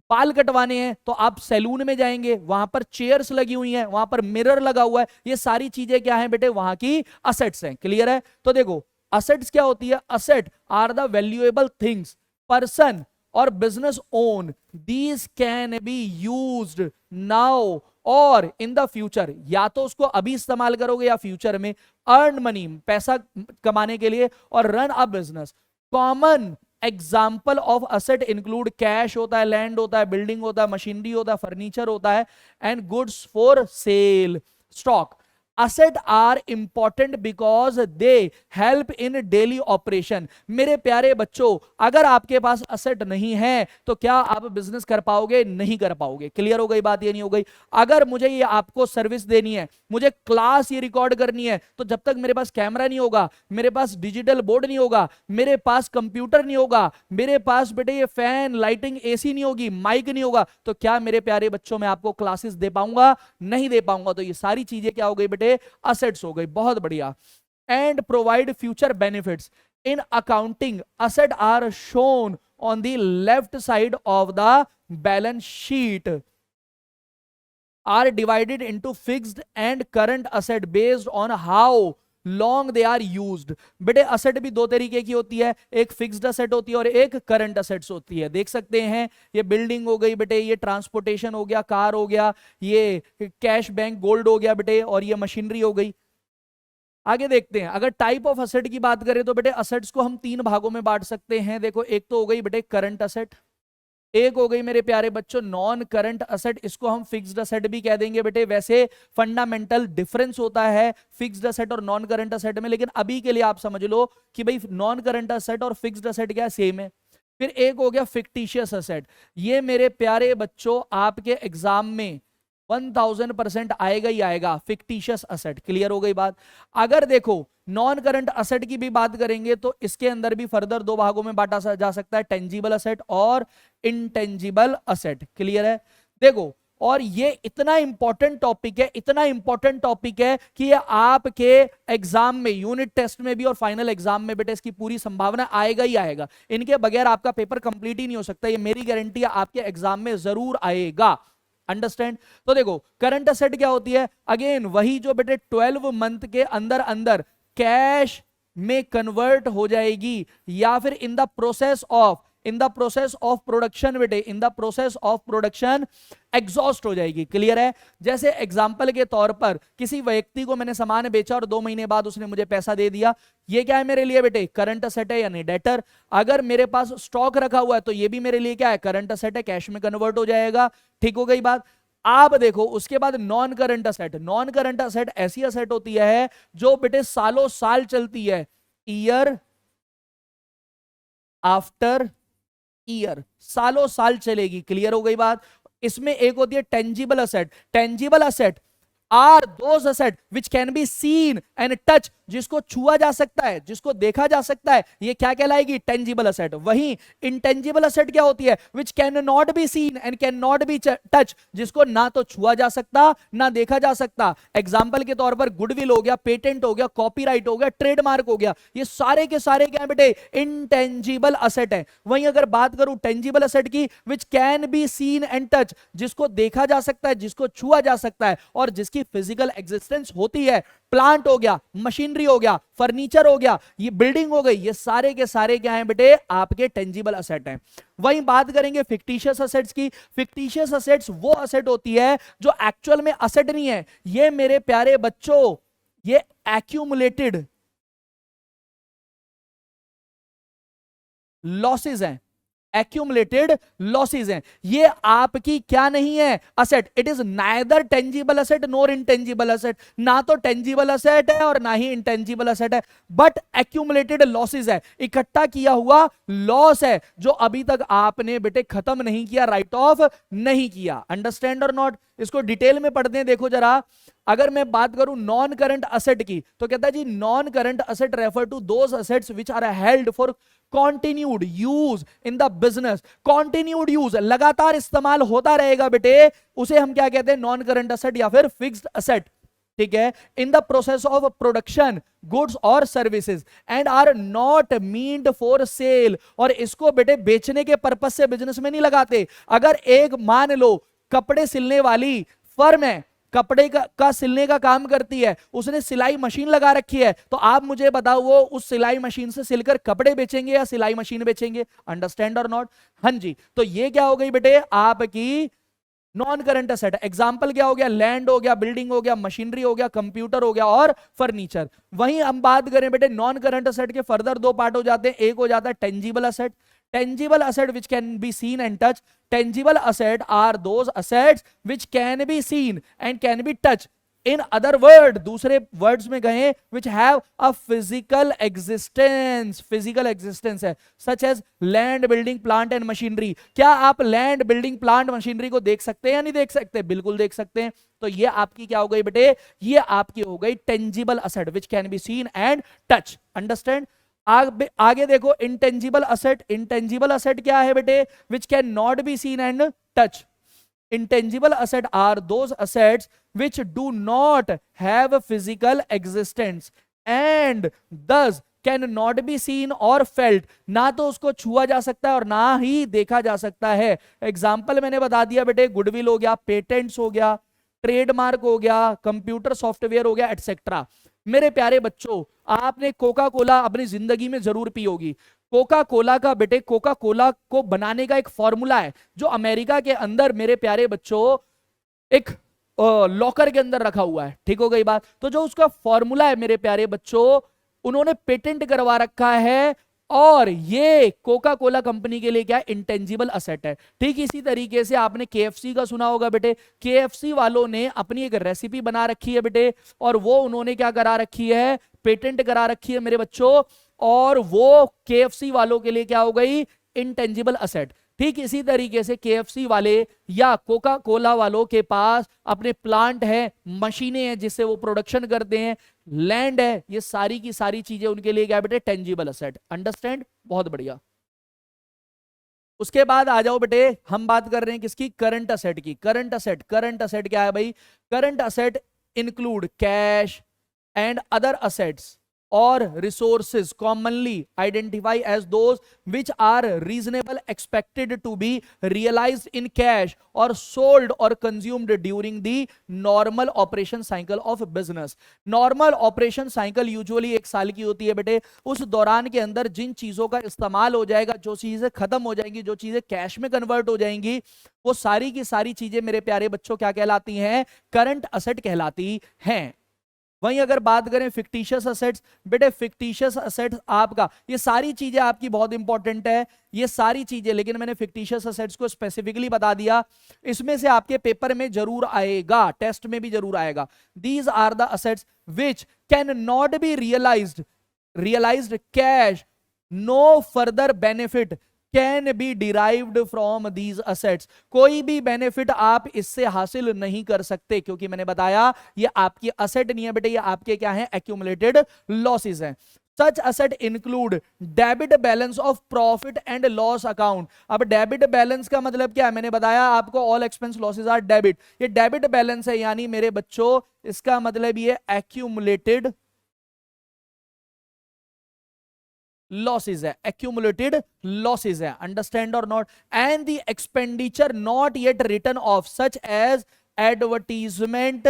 बाल कटवाने हैं तो आप सैलून में जाएंगे, वहां पर चेयर्स लगी हुई हैं, वहां पर मिरर लगा हुआ है, ये सारी चीजें क्या हैं बेटे, वहां की असेट्स हैं। क्लियर है? तो देखो असेट्स क्या होती है, asset are the valuable things person or business own, these can be used now or in the future, या तो उसको अभी इस्तेमाल करोगे या फ्यूचर में, अर्न मनी पैसा कमाने के लिए, और run a business. Common example of asset include cash होता है, लैंड होता है, बिल्डिंग होता है, मशीनरी होता है, फर्नीचर होता है, and goods for sale, stock. Asset are important because they help in daily operation. मेरे प्यारे बच्चों, अगर आपके पास असेट नहीं है तो क्या आप बिजनेस कर पाओगे? नहीं कर पाओगे। क्लियर हो गई बात? ये नहीं हो गई? अगर मुझे ये आपको सर्विस देनी है, मुझे क्लास ये रिकॉर्ड करनी है, तो जब तक मेरे पास कैमरा नहीं होगा, मेरे पास डिजिटल बोर्ड नहीं होगा, मेरे पास कंप्यूटर नहीं होगा, मेरे पास बेटे ये फैन लाइटिंग एसी नहीं होगी, माइक नहीं होगा, तो क्या मेरे प्यारे बच्चों मैं आपको क्लासेस दे पाऊंगा? नहीं दे पाऊंगा। तो ये सारी चीजें क्या हो गई बेटे, असेट्स हो गई। बहुत बढ़िया। And provide future benefits in accounting, asset are shown on the left side of the balance sheet, are divided into fixed and current asset based on how long they are used. बेटे asset भी दो तरीके की होती है, एक fixed asset होती है और एक करंट असेट्स होती है। देख सकते हैं ये बिल्डिंग हो गई बेटे, ये ट्रांसपोर्टेशन हो गया, कार हो गया, ये कैश बैंक गोल्ड हो गया बेटे, और ये मशीनरी हो गई। आगे देखते हैं, अगर टाइप ऑफ असेट की बात करें तो बेटे असेट्स को हम तीन भागों में बांट सकते हैं। देखो एक तो हो गई बेटे करंट असेट, एक हो गई मेरे प्यारे बच्चों नॉन करंट असेट, इसको हम फिक्स्ड असेट भी कह देंगे बेटे। वैसे फंडामेंटल डिफरेंस होता है फिक्स्ड असेट और नॉन करंट असेट में, लेकिन अभी के लिए आप समझ लो कि भाई नॉन करंट असेट और फिक्स्ड असेट क्या सेम है। फिर एक हो गया फिक्टिशियस असेट, ये मेरे प्यारे बच्चों आपके एग्जाम में 1000% आएगा ही आएगा, फिक्टिशियस असेट। क्लियर हो गई बात? अगर देखो नॉन करंट असेट की भी बात करेंगे तो इसके अंदर भी फर्दर दो भागों में बांटा जा सकता है, टेंजिबल असेट और इंटेंजिबल असेट। क्लियर है? देखो, और ये इतना इंपॉर्टेंट टॉपिक है, इतना इंपॉर्टेंट टॉपिक है कि ये आपके एग्जाम में, यूनिट टेस्ट में भी और फाइनल एग्जाम में बेटे इसकी पूरी संभावना आएगा ही आएगा। इनके बगैर आपका पेपर कंप्लीट ही नहीं हो सकता, ये मेरी गारंटी है, आपके एग्जाम में जरूर आएगा। अंडरस्टैंड? तो देखो करंट असेट क्या होती है, अगेन वही जो बेटे 12 मंथ के अंदर अंदर कैश में कन्वर्ट हो जाएगी, या फिर in the process of production बेटे, in the process of production exhaust हो जाएगी। क्लियर है? जैसे एग्जांपल के तौर पर किसी व्यक्ति को मैंने सामान बेचा और 2 महीने बाद उसने मुझे पैसा दे दिया, ये क्या है मेरे लिए बेटे, करंट असेट है यानी डेटर। अगर मेरे पास स्टॉक रखा हुआ है तो ये भी मेरे लिए क्या है, करंट असेट है, कैश में कन्वर्ट हो जाएगा। ठीक हो गई बात? आप देखो उसके बाद non current asset, non current asset ऐसी असेट होती है जो बेटे सालों साल चलती है, ईयर आफ्टर ईयर, सालों साल चलेगी। क्लियर हो गई बात? इसमें एक होती है tangible asset, tangible asset are those asset which can be seen and touch, जिसको छुआ जा सकता है, जिसको देखा जा सकता है, ये क्या कहलाएगी, टेंजिबल असेट। वहीं इंटेंजिबल असेट क्या होती है, विच can not B seen and can not be touch, जिसको ना तो छुआ जा सकता ना देखा जा सकता। एग्जांपल के तौर पर गुडविल हो गया, पेटेंट हो गया, कॉपीराइट हो गया, ट्रेडमार्क हो गया, ये सारे के सारे क्या है बेटे, इंटेंजिबल असेट है। वहीं अगर बात करूं टेंजिबल असेट की, विच can be seen and touch, जिसको देखा जा सकता है, जिसको छुआ जा सकता है और जिसकी फिजिकल एग्जिस्टेंस होती है, प्लांट हो गया, मशीनरी हो गया, फर्नीचर हो गया, ये बिल्डिंग हो गई, ये सारे के सारे क्या हैं बेटे, आपके टेंजिबल असेट हैं। वहीं बात करेंगे फिक्टिशियस असेट्स की, फिक्टिशियस असेट्स वो असेट होती है जो एक्चुअल में असेट नहीं है, ये मेरे प्यारे बच्चों ये एक्यूमुलेटेड लॉसेज हैं, एक्यूमुलेटेड लॉसेज हैं। ये आपकी क्या नहीं है, asset. It is neither tangible asset nor intangible asset, ना तो टेंजिबल असेट है और ना ही इंटेंजिबल असेट है, बट एक्यूमुलेटेड लॉसेज है, इकट्ठा किया हुआ लॉस है जो अभी तक आपने बेटे खत्म नहीं किया, राइट ऑफ नहीं किया। अंडरस्टैंड और नॉट? इसको डिटेल में पढ़ते हैं, देखो जरा। अगर मैं बात करूं नॉन करंट असेट की, तो कहता है जी non current asset refer to those assets which are held for continued use in the business. Continued use, लगातार इस्तेमाल होता रहेगा बेटे, उसे हम क्या कहते हैं, नॉन करंट असेट या फिर फिक्स्ड असेट। ठीक है, in the process of production goods और services and are not meant for sale. और इसको बेटे बेचने के पर्पज से बिजनेस में नहीं लगाते। अगर एक मान लो कपड़े सिलने वाली फर्म है, कपड़े का सिलने का काम करती है, उसने सिलाई मशीन लगा रखी है, तो आप मुझे बताओ वो उस सिलाई मशीन से सिलकर कपड़े बेचेंगे या सिलाई मशीन बेचेंगे? अंडरस्टैंड और नॉट? हाँ जी, तो ये क्या हो गई बेटे आपकी नॉन करंट असेट। एग्जाम्पल क्या हो गया, लैंड हो गया, बिल्डिंग हो गया, मशीनरी हो गया, कंप्यूटर हो गया और फर्नीचर। वहीं हम बात करें बेटे नॉन करंट असेट के फर्दर दो पार्ट हो जाते हैं। एक हो जाता है tangible asset, tangible asset which can be seen and touch. Tangible asset are those assets which can be seen and can be touch. In other word, दूसरे वर्ड्स में कहें, which have a physical existence, physical existence है, such as land, building, plant and machinery. क्या आप land, building, plant, machinery को देख सकते हैं या नहीं देख सकते? बिल्कुल देख सकते हैं। तो ये आपकी क्या हो गई बेटे, ये आपकी हो गई tangible asset which can be seen and touch. Understand? आगे देखो इंटेंजिबल असेट। इंटेंजिबल असेट क्या है बेटे, विच can not B seen and touch. Intangible asset are those assets which do not have a physical existence and thus can not be seen और felt. ना तो उसको छुआ जा सकता है और ना ही देखा जा सकता है। एग्जाम्पल मैंने बता दिया बेटे, गुडविल हो गया, पेटेंट्स हो गया, ट्रेडमार्क हो गया, कंप्यूटर सॉफ्टवेयर हो गया, एटसेट्रा। मेरे प्यारे बच्चों, आपने कोका कोला अपनी जिंदगी में जरूर पी होगी। कोका कोला का बेटे, कोका कोला को बनाने का एक फॉर्मूला है जो अमेरिका के अंदर मेरे प्यारे बच्चों एक लॉकर के अंदर रखा हुआ है। ठीक हो गई बात? तो जो उसका फॉर्मूला है मेरे प्यारे बच्चों, उन्होंने पेटेंट करवा रखा है और ये कोका कोला कंपनी के लिए क्या है, इंटेंजिबल असेट है। ठीक इसी तरीके से आपने केएफसी का सुना होगा बेटे, केएफसी वालों ने अपनी एक रेसिपी बना रखी है बेटे, और वो उन्होंने क्या करा रखी है, पेटेंट करा रखी है मेरे बच्चों, और वो केएफसी वालों के लिए क्या हो गई, इंटेंजिबल असेट। ठीक इसी तरीके से केएफसी वाले या कोका कोला वालों के पास अपने प्लांट है, मशीनें हैं जिससे वो प्रोडक्शन करते हैं, लैंड है, ये सारी की सारी चीजें उनके लिए क्या बेटे, टेंजिबल असेट। अंडरस्टैंड? बहुत बढ़िया। उसके बाद आ जाओ बेटे, हम बात कर रहे हैं किसकी, करंट असेट की। करंट असेट, करंट असेट क्या है भाई, current asset include cash and other assets or resources commonly identify as those which are reasonable expected to be realized in cash or sold or consumed during the normal operation cycle of business। normal operation cycle usually एक साल की होती है बेटे। उस दौरान के अंदर जिन चीजों का इस्तेमाल हो जाएगा, जो चीजें खत्म हो जाएंगी, जो चीजें कैश में कन्वर्ट हो जाएंगी, वो सारी की सारी चीजें मेरे प्यारे बच्चों क्या कहलाती हैं, करंट असेट कहलाती हैं। वहीं अगर बात करें फिक्टिशियस असेट्स, बेटे फिक्टिशियस असेट्स आपका, ये सारी चीजें आपकी बहुत इंपॉर्टेंट है, ये सारी चीजें, लेकिन मैंने फिक्टिशियस असेट्स को स्पेसिफिकली बता दिया। इसमें से आपके पेपर में जरूर आएगा, टेस्ट में भी जरूर आएगा। These are the assets which can not be realised cash, no further benefit can be derived from these assets. कोई भी बेनिफिट आप इससे हासिल नहीं कर सकते, क्योंकि मैंने बताया ये आपकी असेट नहीं है बेटे, ये आपके क्या है, एक्यूमुलेटेड लॉसेस हैं। Such asset include debit balance of profit and loss account. अब डेबिट बैलेंस का मतलब क्या है, मैंने बताया आपको all expense losses are debit. ये डेबिट बैलेंस है, यानी मेरे बच्चों इसका मतलब ये एक्यूमुलेटेड लॉसेस है, एक्यूमुलेटेड लॉसेस है। अंडरस्टैंड और not? And the expenditure not yet return of such as advertisement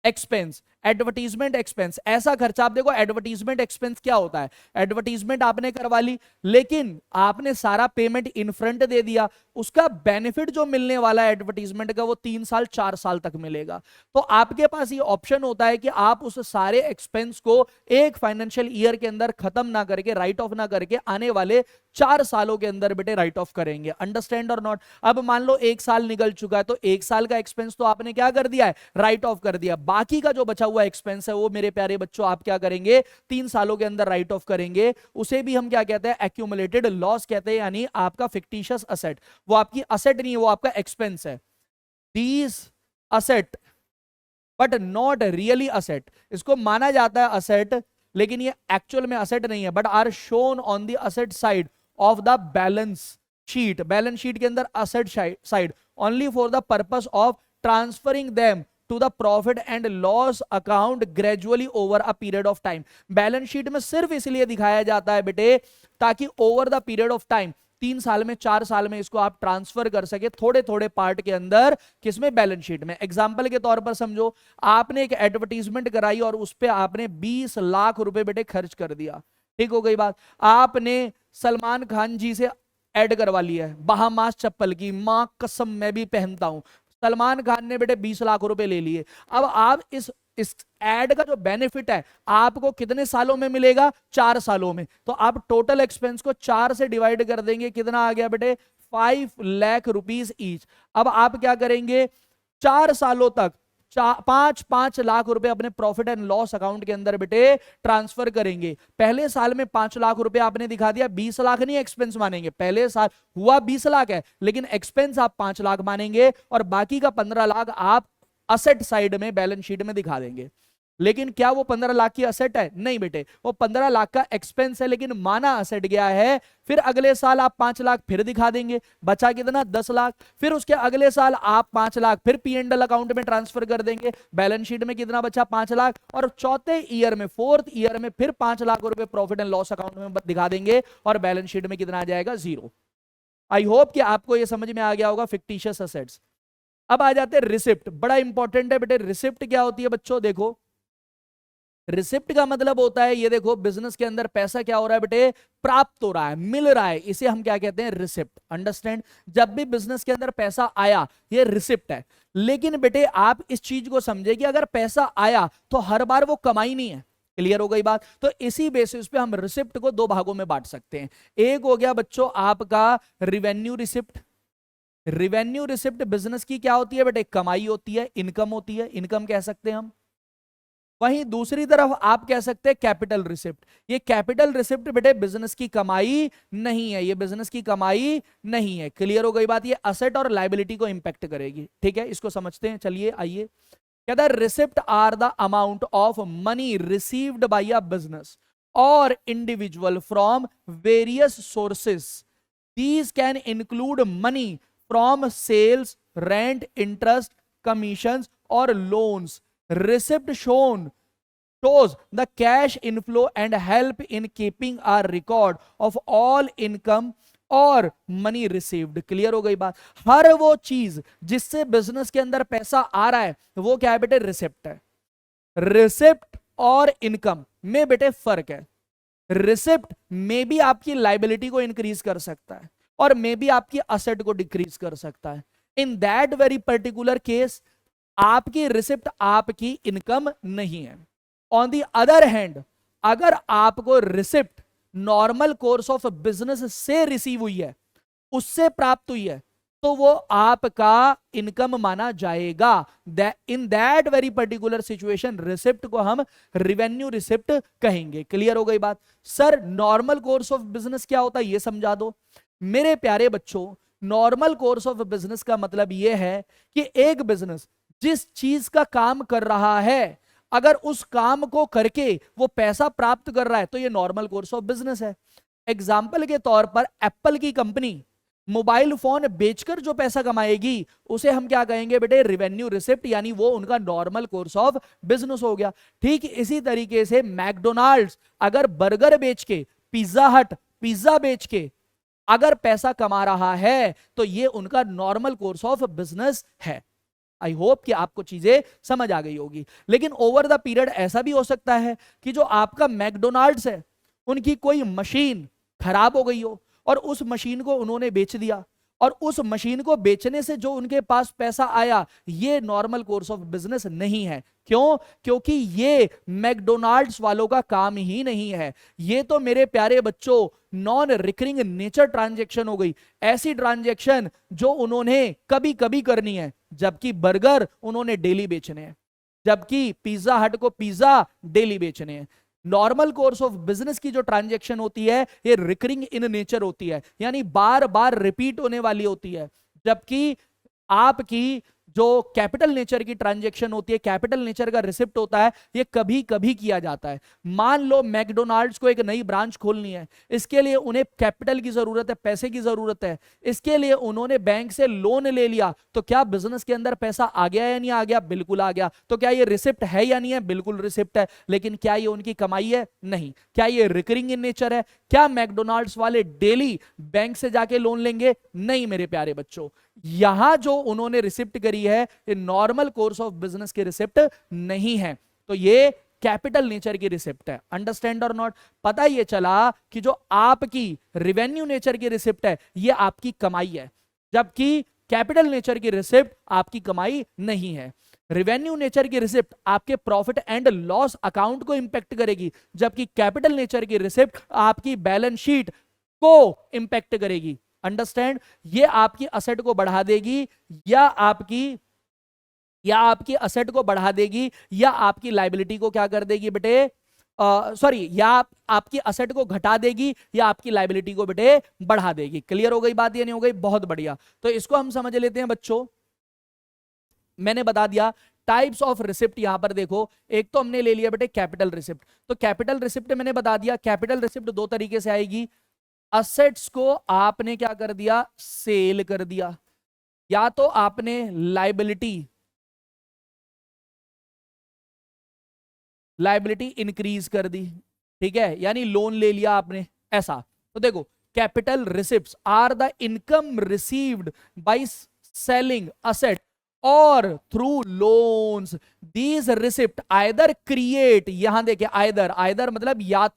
expense. Advertisement expense, ऐसा खर्चा, आप देखो एडवर्टीजमेंट एक्सपेंस क्या होता है, एडवर्टीजमेंट आपने करवा ली, लेकिन आपने सारा पेमेंट इन फ्रंट दे दिया, उसका बेनिफिट जो मिलने वाला है एडवर्टीजमेंट का, वो 3 साल 4 साल तक मिलेगा। तो आपके पास ये ऑप्शन होता है कि आप उस सारे एक्सपेंस को एक फाइनेंशियल ईयर के अंदर खत्म ना करके, राइट ऑफ ना करके, आने वाले 4 सालों के अंदर बेटे राइट ऑफ करेंगे। अंडरस्टैंड और नॉट? अब मान लो 1 साल निकल चुका है, तो 1 साल का एक्सपेंस तो आपने क्या कर दिया है, राइट ऑफ कर दिया। बाकी का जो बचा हुआ एक्सपेंस है वो मेरे प्यारे बच्चों आप क्या करेंगे, 3 सालों के अंदर राइट ऑफ करेंगे। उसे भी हम क्या कहते हैं, एक्यूमुलेटेड लॉस कहते हैं, यानी आपका फिक्टिशियस असेट। वो आपकी असेट नहीं है, वो आपका एक्सपेंस है। These asset but not really asset. इसको माना जाता है असेट, लेकिन ये एक्चुअल में असेट नहीं है, but are shown on the asset side of the balance sheet. Balance sheet के अंदर asset side only for the purpose of transferring them to the profit and loss account gradually over a period of time. Balance sheet में सिर्फ इसलिए दिखाया जाता है बेटे ताकि over the period of time, 3 साल में 4 साल में इसको आप ट्रांसफर कर सके थोड़े थोड़े पार्ट के अंदर, किसमें, बैलेंस शीट में। एग्जांपल के तौर पर समझो, आपने एक एडवर्टीजमेंट कराई और उस पर आपने 20 लाख रुपए बेटे खर्च कर दिया, ठीक हो गई बात। आपने सलमान खान जी से ऐड करवा लिया है बहामास चप्पल की, मां कसम मैं भी पहनता हूं, सलमान खान ने बेटे 20 लाख रुपए ले लिए। अब आप इस एड का जो बेनिफिट है आपको कितने सालों में मिलेगा, 4 सालों में। तो आप टोटल एक्सपेंस को 4 से डिवाइड कर देंगे, कितना आ गया बेटे, 5 लाख रुपीस ईच। अब आप क्या करेंगे, 4 सालों तक 5-5 लाख रुपए अपने प्रॉफिट एंड लॉस अकाउंट के अंदर बेटे ट्रांसफर करेंगे। पहले साल में 5 लाख रुपए आपने दिखा दिया, 20 लाख नहीं एक्सपेंस मानेंगे, पहले साल हुआ 20 लाख है लेकिन एक्सपेंस आप 5 लाख मानेंगे, और बाकी का 15 लाख आप असेट साइड में बैलेंस शीट में दिखा देंगे। लेकिन क्या वो 15 लाख की असेट है, नहीं बेटे, वो 15 लाख का एक्सपेंस है लेकिन माना असेट गया है। फिर अगले साल आप 5 लाख फिर दिखा देंगे, बचा कितना, 10 लाख। फिर उसके अगले साल आप 5 लाख फिर P&L अकाउंट में ट्रांसफर कर देंगे, बैलेंस शीट में कितना बचा, 5 लाख। और चौथे ईयर में, 4th ईयर में फिर 5 लाख रुपए प्रॉफिट एंड लॉस अकाउंट में दिखा देंगे, और बैलेंस शीट में कितना आ जाएगा, 0। आई होप कि आपको यह समझ में आ गया होगा फिक्टिशियस असेट्स। अब आ जाते हैं रिसिप्ट, बड़ा इंपॉर्टेंट है बेटे। रिसिप्ट क्या होती है बच्चों, देखो रिसिप्ट का मतलब होता है, ये देखो बिजनेस के अंदर पैसा क्या हो रहा है बेटे, प्राप्त हो रहा है, मिल रहा है, इसे हम क्या कहते हैं, रिसिप्ट। अंडरस्टैंड, जब भी बिजनेस के अंदर पैसा आया ये रिसिप्ट है। लेकिन बेटे आप इस चीज को समझे कि अगर पैसा आया तो हर बार वो कमाई नहीं है। क्लियर हो गई बात। तो इसी बेसिस पे हम रिसिप्ट को 2 भागों में बांट सकते हैं। एक हो गया बच्चों आपका revenue receipt. Revenue receipt business की क्या होती है बेटे, कमाई होती है, इनकम होती है, इनकम कह सकते हैं हम। वहीं दूसरी तरफ आप कह सकते हैं कैपिटल रिसिप्ट। ये कैपिटल रिसिप्ट बेटे बिजनेस की कमाई नहीं है, ये बिजनेस की कमाई नहीं है। क्लियर हो गई बात, ये असेट और लायबिलिटी को इंपैक्ट करेगी। ठीक है, इसको समझते हैं, चलिए आइए। कहता है receipt are the amount of money received by a business or individual from various sources. These can include money from sales, rent, interest, commissions और loans. Receipt shows the cash inflow and help in keeping a record of all income और money received. Clear हो गई बात। हर वो चीज जिससे business के अंदर पैसा आ रहा है वो क्या है बेटे, रिसिप्ट है। रिसिप्ट और इनकम में बेटे फर्क है। रिसिप्ट में भी आपकी लाइबिलिटी को इंक्रीज कर सकता है और में भी आपकी असेट को डिक्रीज कर सकता है। In that very particular case आपकी रिसिप्ट आपकी इनकम नहीं है। ऑन दी अदर हैंड अगर आपको receipt normal course of business से रिसीव हुई है, उससे प्राप्त हुई है, तो वो आपका इनकम माना जाएगा। In that very particular situation receipt को हम रिवेन्यू रिसिप्ट कहेंगे। क्लियर हो गई बात। Sir normal course of business क्या होता है ये समझा दो। मेरे प्यारे बच्चों, नॉर्मल कोर्स ऑफ बिजनेस का मतलब यह है कि एक बिजनेस जिस चीज का काम कर रहा है अगर उस काम को करके वो पैसा प्राप्त कर रहा है तो ये नॉर्मल कोर्स ऑफ बिजनेस है। एग्जाम्पल के तौर पर एप्पल की कंपनी मोबाइल फोन बेचकर जो पैसा कमाएगी उसे हम क्या कहेंगे बेटे, रिवेन्यू रिसिप्ट, यानी वो उनका नॉर्मल कोर्स ऑफ बिजनेस हो गया। ठीक इसी तरीके से मैकडोनाल्ड्स अगर बर्गर बेच के, पिज्जा हट पिज्जा बेच के अगर पैसा कमा रहा है तो ये उनका नॉर्मल कोर्स ऑफ बिजनेस है। आई होप कि आपको चीजें समझ आ गई होगी। लेकिन ओवर द पीरियड ऐसा भी हो सकता है कि जो आपका मैकडोनाल्ड्स है उनकी कोई मशीन खराब हो गई हो और उस मशीन को उन्होंने बेच दिया, और उस मशीन को बेचने से जो उनके पास पैसा आया ये नॉर्मल कोर्स ऑफ बिजनेस नहीं है। क्यों? क्योंकि ये मैकडोनाल्ड्स वालों का काम ही नहीं है। ये तो मेरे प्यारे बच्चों नॉन रिकरिंग नेचर ट्रांजैक्शन हो गई, ऐसी ट्रांजैक्शन जो उन्होंने कभी कभी करनी है, जबकि बर्गर उन्होंने डेली बेचने हैं, जबकि पिज्जा हट को पिज्जा डेली बेचने हैं। नॉर्मल कोर्स ऑफ बिजनेस की जो ट्रांजैक्शन होती है ये रिकरिंग इन नेचर होती है, यानी बार बार रिपीट होने वाली होती है। जबकि आपकी जो कैपिटल नेचर की ट्रांजैक्शन होती है, कैपिटल नेचर का रिसिप्ट होता है, ये कभी कभी किया जाता है। मान लो मैकडोनाल्ड्स को एक नई ब्रांच खोलनी है, इसके लिए उन्हें कैपिटल की जरूरत है, पैसे की जरूरत है, इसके लिए उन्होंने बैंक से लोन ले लिया, तो क्या बिजनेस के अंदर पैसा आ गया या नहीं आ गया? बिल्कुल आ गया। तो क्या ये रिसिप्ट है या नहीं है? बिल्कुल रिसिप्ट है। लेकिन क्या ये उनकी कमाई है? नहीं। क्या ये रिकरिंग इन नेचर है? क्या मैकडोनाल्ड्स वाले डेली बैंक से जाके लोन लेंगे? नहीं मेरे प्यारे बच्चों। यहां जो उन्होंने रिसिप्ट करी है, ये नॉर्मल कोर्स ऑफ बिजनेस की रिसिप्ट नहीं है, तो ये कैपिटल नेचर की रिसिप्ट है। अंडरस्टैंड और नॉट? पता ये चला कि जो आपकी रेवेन्यू नेचर की रिसिप्ट है, ये आपकी कमाई है, जबकि कैपिटल नेचर की रिसिप्ट आपकी कमाई नहीं है। रेवेन्यू नेचर की रिसिप्ट आपके प्रॉफिट एंड लॉस अकाउंट को इंपैक्ट करेगी, जबकि कैपिटल नेचर की रिसिप्ट आपकी बैलेंस शीट को इंपैक्ट करेगी। अंडरस्टैंड? ये आपकी असेट को बढ़ा देगी या आपकी असेट को बढ़ा देगी, या आपकी लाइबिलिटी को क्या कर देगी बेटे, सॉरी, या आपकी असेट को घटा देगी या आपकी लाइबिलिटी को बेटे बढ़ा देगी। क्लियर हो गई बात या नहीं हो गई? बहुत बढ़िया। तो इसको हम समझ लेते हैं बच्चों। मैंने बता दिया टाइप्स ऑफ रिसिप्ट। यहां पर देखो, एक तो हमने ले लिया बेटे कैपिटल रिसिप्ट। तो कैपिटल रिसिप्ट मैंने बता दिया, कैपिटल रिसिप्ट दो तरीके से आएगी। असेट्स को आपने क्या कर दिया? सेल कर दिया, या तो आपने लाइबिलिटी इंक्रीज कर दी, ठीक है, यानी लोन ले लिया आपने, ऐसा। तो देखो, capital receipts are the income received by selling asset or through loans. These receipt either create, यहां देखिए आइदर मतलब या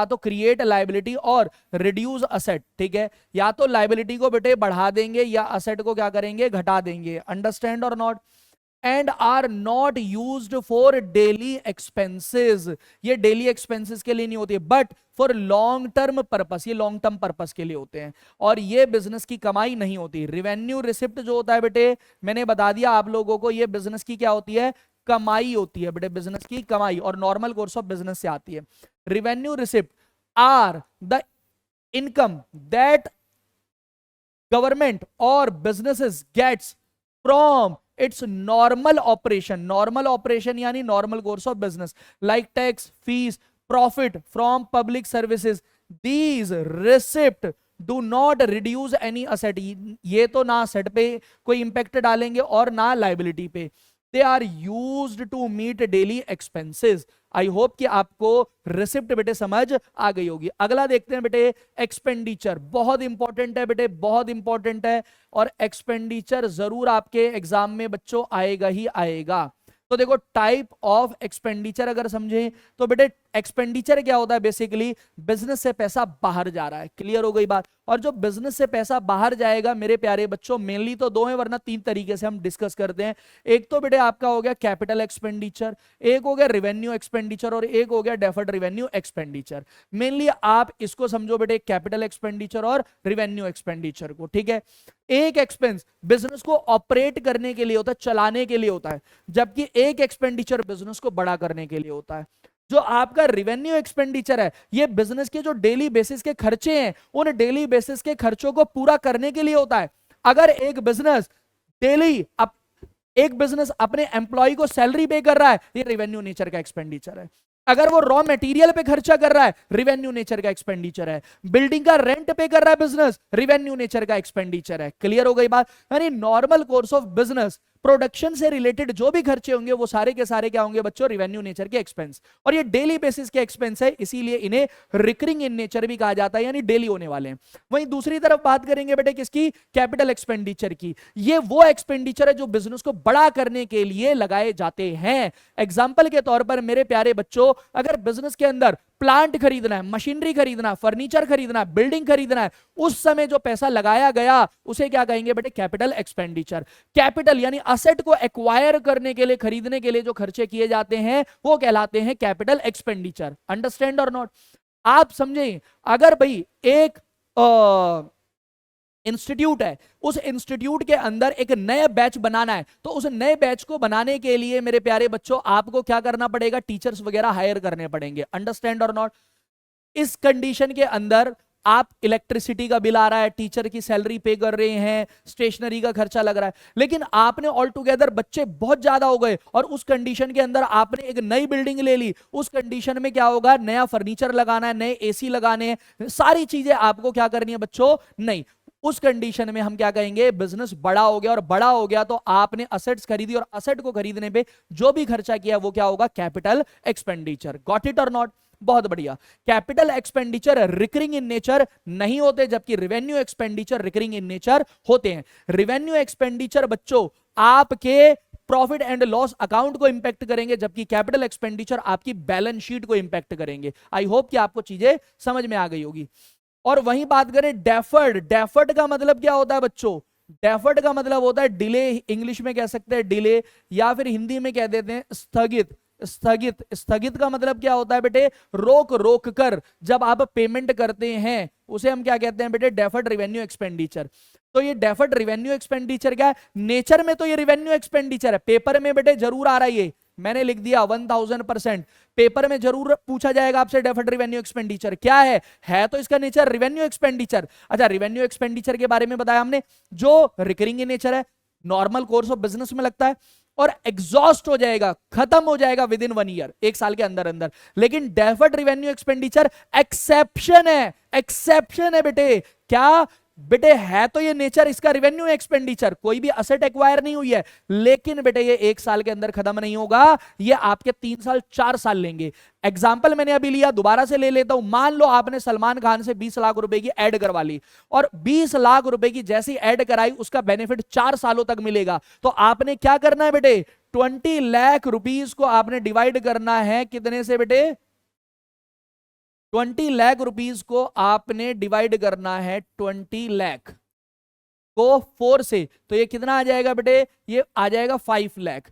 तो create liability or reduce asset, ठीक है, या तो लाइबिलिटी को बेटे बढ़ा देंगे या असेट को क्या करेंगे? घटा देंगे। अंडरस्टैंड और not? And are not used for daily expenses. ये डेली एक्सपेंसेस के लिए नहीं होती है, but for long term purpose, ये लॉन्ग टर्म पर्पस के लिए होते हैं, और ये बिजनेस की कमाई नहीं होती। रिवेन्यू रिसिप्ट जो होता है बेटे, मैंने बता दिया आप लोगों को, ये बिजनेस की क्या होती है? कमाई होती है बेटे, बिजनेस की कमाई, और नॉर्मल कोर्स ऑफ बिजनेस से आती है। Revenue receipt are the income that government or businesses gets from its normal operation यानी normal course of business, like tax, fees, profit from public services. These receipt do not reduce any asset. ये तो ना asset पे कोई impact डालेंगे और ना liability पे। They are used to meet daily expenses. I hope कि आपको रिसिप्ट बेटे समझ आ गई होगी। अगला देखते हैं बेटे, एक्सपेंडिचर। बहुत इंपॉर्टेंट है बेटे, बहुत इंपॉर्टेंट है, और एक्सपेंडिचर जरूर आपके एग्जाम में बच्चों आएगा ही आएगा। तो देखो, टाइप ऑफ एक्सपेंडिचर अगर समझें तो बेटे, एक्सपेंडिचर क्या होता है? बेसिकली बिजनेस से पैसा बाहर जा रहा है। क्लियर हो गई बात? और जो बिजनेस से पैसा बाहर जाएगा मेरे प्यारे बच्चों, मेनली तो दो है, वरना तीन तरीके से हम डिस्कस करते हैं। एक तो बेटे आपका हो गया कैपिटल एक्सपेंडिचर, एक हो गया रेवेन्यू एक्सपेंडिचर, और एक हो गया डेफर्ड रेवेन्यू एक्सपेंडिचर। मेनली आप इसको समझो बेटे, कैपिटल एक्सपेंडिचर और रेवेन्यू एक्सपेंडिचर को, ठीक है। एक एक्सपेंस बिजनेस को ऑपरेट करने के लिए होता है, चलाने के लिए होता है, जबकि एक एक्सपेंडिचर बिजनेस को बड़ा करने के लिए होता है। जो आपका रेवेन्यू एक्सपेंडिचर है, ये बिजनेस के जो डेली बेसिस के खर्चे हैं, उन डेली बेसिस के खर्चों को पूरा करने के लिए होता है। अगर एक बिजनेस अपने एम्प्लॉय को सैलरी पे कर रहा है, ये रेवेन्यू नेचर का एक्सपेंडिचर है। अगर वो रॉ मटेरियल पे खर्चा कर रहा है, रेवेन्यू नेचर का एक्सपेंडिचर है। बिल्डिंग का रेंट पे कर रहा है बिजनेस, रेवेन्यू नेचर का एक्सपेंडिचर है। क्लियर हो गई बात? यानी normal course of business production से रिलेटेड जो भी खर्चे होंगे वो सारे के सारे क्या होंगे बच्चों? रेवेन्यू नेचर के एक्सपेंस। और ये डेली बेसिस के एक्सपेंस है, इसीलिए इन्हें रिकरिंग इन नेचर भी कहा जाता है, यानी डेली होने वाले हैं। वहीं दूसरी तरफ बात करेंगे बेटे किसकी? कैपिटल एक्सपेंडिचर की। ये वो एक्सपेंडिचर है जो बिजनेस को बड़ा करने के लिए लगाए जाते हैं। एग्जाम्पल के तौर पर मेरे प्यारे बच्चों, अगर बिजनेस के अंदर प्लांट खरीदना है, मशीनरी खरीदना, फर्नीचर खरीदना, बिल्डिंग खरीदना है, उस समय जो पैसा लगाया गया उसे क्या कहेंगे बेटे? Capital expenditure. कैपिटल यानी असेट को एक्वायर करने के लिए, खरीदने के लिए जो खर्चे किए जाते हैं वो कहलाते हैं कैपिटल एक्सपेंडिचर। अंडरस्टैंड और नॉट? आप समझें, अगर भाई एक इंस्टीट्यूट है, उस इंस्टीट्यूट के अंदर एक नया बैच बनाना है, तो उस नए बैच को बनाने के लिए मेरे प्यारे बच्चों आपको क्या करना पड़ेगा? टीचर्स वगैरह हायर करने पड़ेंगे। अंडरस्टैंड और नॉट? इस कंडीशन के अंदर आप इलेक्ट्रिसिटी का बिल आ रहा है, टीचर की सैलरी पे कर रहे हैं, स्टेशनरी का खर्चा लग रहा है, लेकिन आपने ऑल टुगेदर बच्चे बहुत ज्यादा हो गए और उस कंडीशन के अंदर आपने एक नई बिल्डिंग ले ली। उस कंडीशन में क्या होगा, नया फर्नीचर लगाना है, नए एसी लगाने हैं, सारी चीजें आपको क्या करनी है बच्चों, नहीं। उस कंडीशन में हम क्या कहेंगे, बिजनेस बड़ा हो गया, और बड़ा हो गया तो आपने असेट्स खरीदी, और असेट को खरीदने पे जो भी खर्चा किया वो क्या होगा, कैपिटल एक्सपेंडिचर। गॉट इट और नॉट? बहुत बढ़िया। Capital expenditure recurring in nature नहीं होते, जबकि revenue expenditure recurring in nature होते हैं। रेवेन्यू एक्सपेंडिचर बच्चों आपके प्रॉफिट एंड लॉस अकाउंट को इंपैक्ट करेंगे, जबकि कैपिटल एक्सपेंडिचर आपकी बैलेंस शीट को इंपैक्ट करेंगे। आई होप कि आपको चीजें समझ में आ गई होगी। और वहीं बात करें डेफर्ड, डेफर्ड का मतलब क्या होता है बच्चों, डेफर्ड का मतलब होता है डिले, इंग्लिश में कह सकते हैं डिले, या फिर हिंदी में कह देते हैं स्थगित। स्थगित, स्थगित का मतलब क्या होता है बेटे, रोक रोक कर जब आप पेमेंट करते हैं उसे हम क्या कहते हैं बेटे, डेफर्ड रेवेन्यू एक्सपेंडिचर। तो ये डेफर्ड रेवेन्यू एक्सपेंडिचर क्या है, नेचर में तो ये रेवेन्यू एक्सपेंडिचर है, पेपर में बेटे जरूर आ रहा है, ये मैंने लिख दिया 1000%, पेपर में जरूर पूछा जाएगा आपसे डेफर्ड रेवेन्यू एक्सपेंडिचर क्या है तो इसका नेचर रेवेन्यू एक्सपेंडिचर। अच्छा, रेवेन्यू एक्सपेंडिचर के बारे में बताया हमने, जो रिकरिंग इन नेचर है, नॉर्मल कोर्स ऑफ बिजनेस में लगता है और एग्जॉस्ट हो जाएगा, खत्म हो जाएगा विद इन 1 ईयर, 1 साल के अंदर अंदर। लेकिन डेफर्ड रेवेन्यू एक्सपेंडिचर एक्सेप्शन है, एक्सेप्शन है बेटे। क्या बेटे, है तो ये नेचर इसका रेवेन्यू एक्सपेंडिचर, कोई भी असेट एक्वायर नहीं हुई है, लेकिन बेटे ये 1 साल के अंदर खत्म नहीं होगा, ये आपके 3 साल 4 साल लेंगे। एग्जाम्पल मैंने अभी लिया, दोबारा से ले लेता हूं। मान लो आपने सलमान खान से 20 लाख रुपए की एड करवा ली, और 20 लाख रुपए की जैसी एड कराई उसका बेनिफिट 4 सालों तक मिलेगा। तो आपने क्या करना है बेटे, 20 लाख रुपीस को आपने डिवाइड करना है कितने से बेटे, 20 लाख रुपीस को आपने डिवाइड करना है 20 लाख को 4 से, तो ये कितना आ जाएगा बेटे, ये आ जाएगा 5 लाख।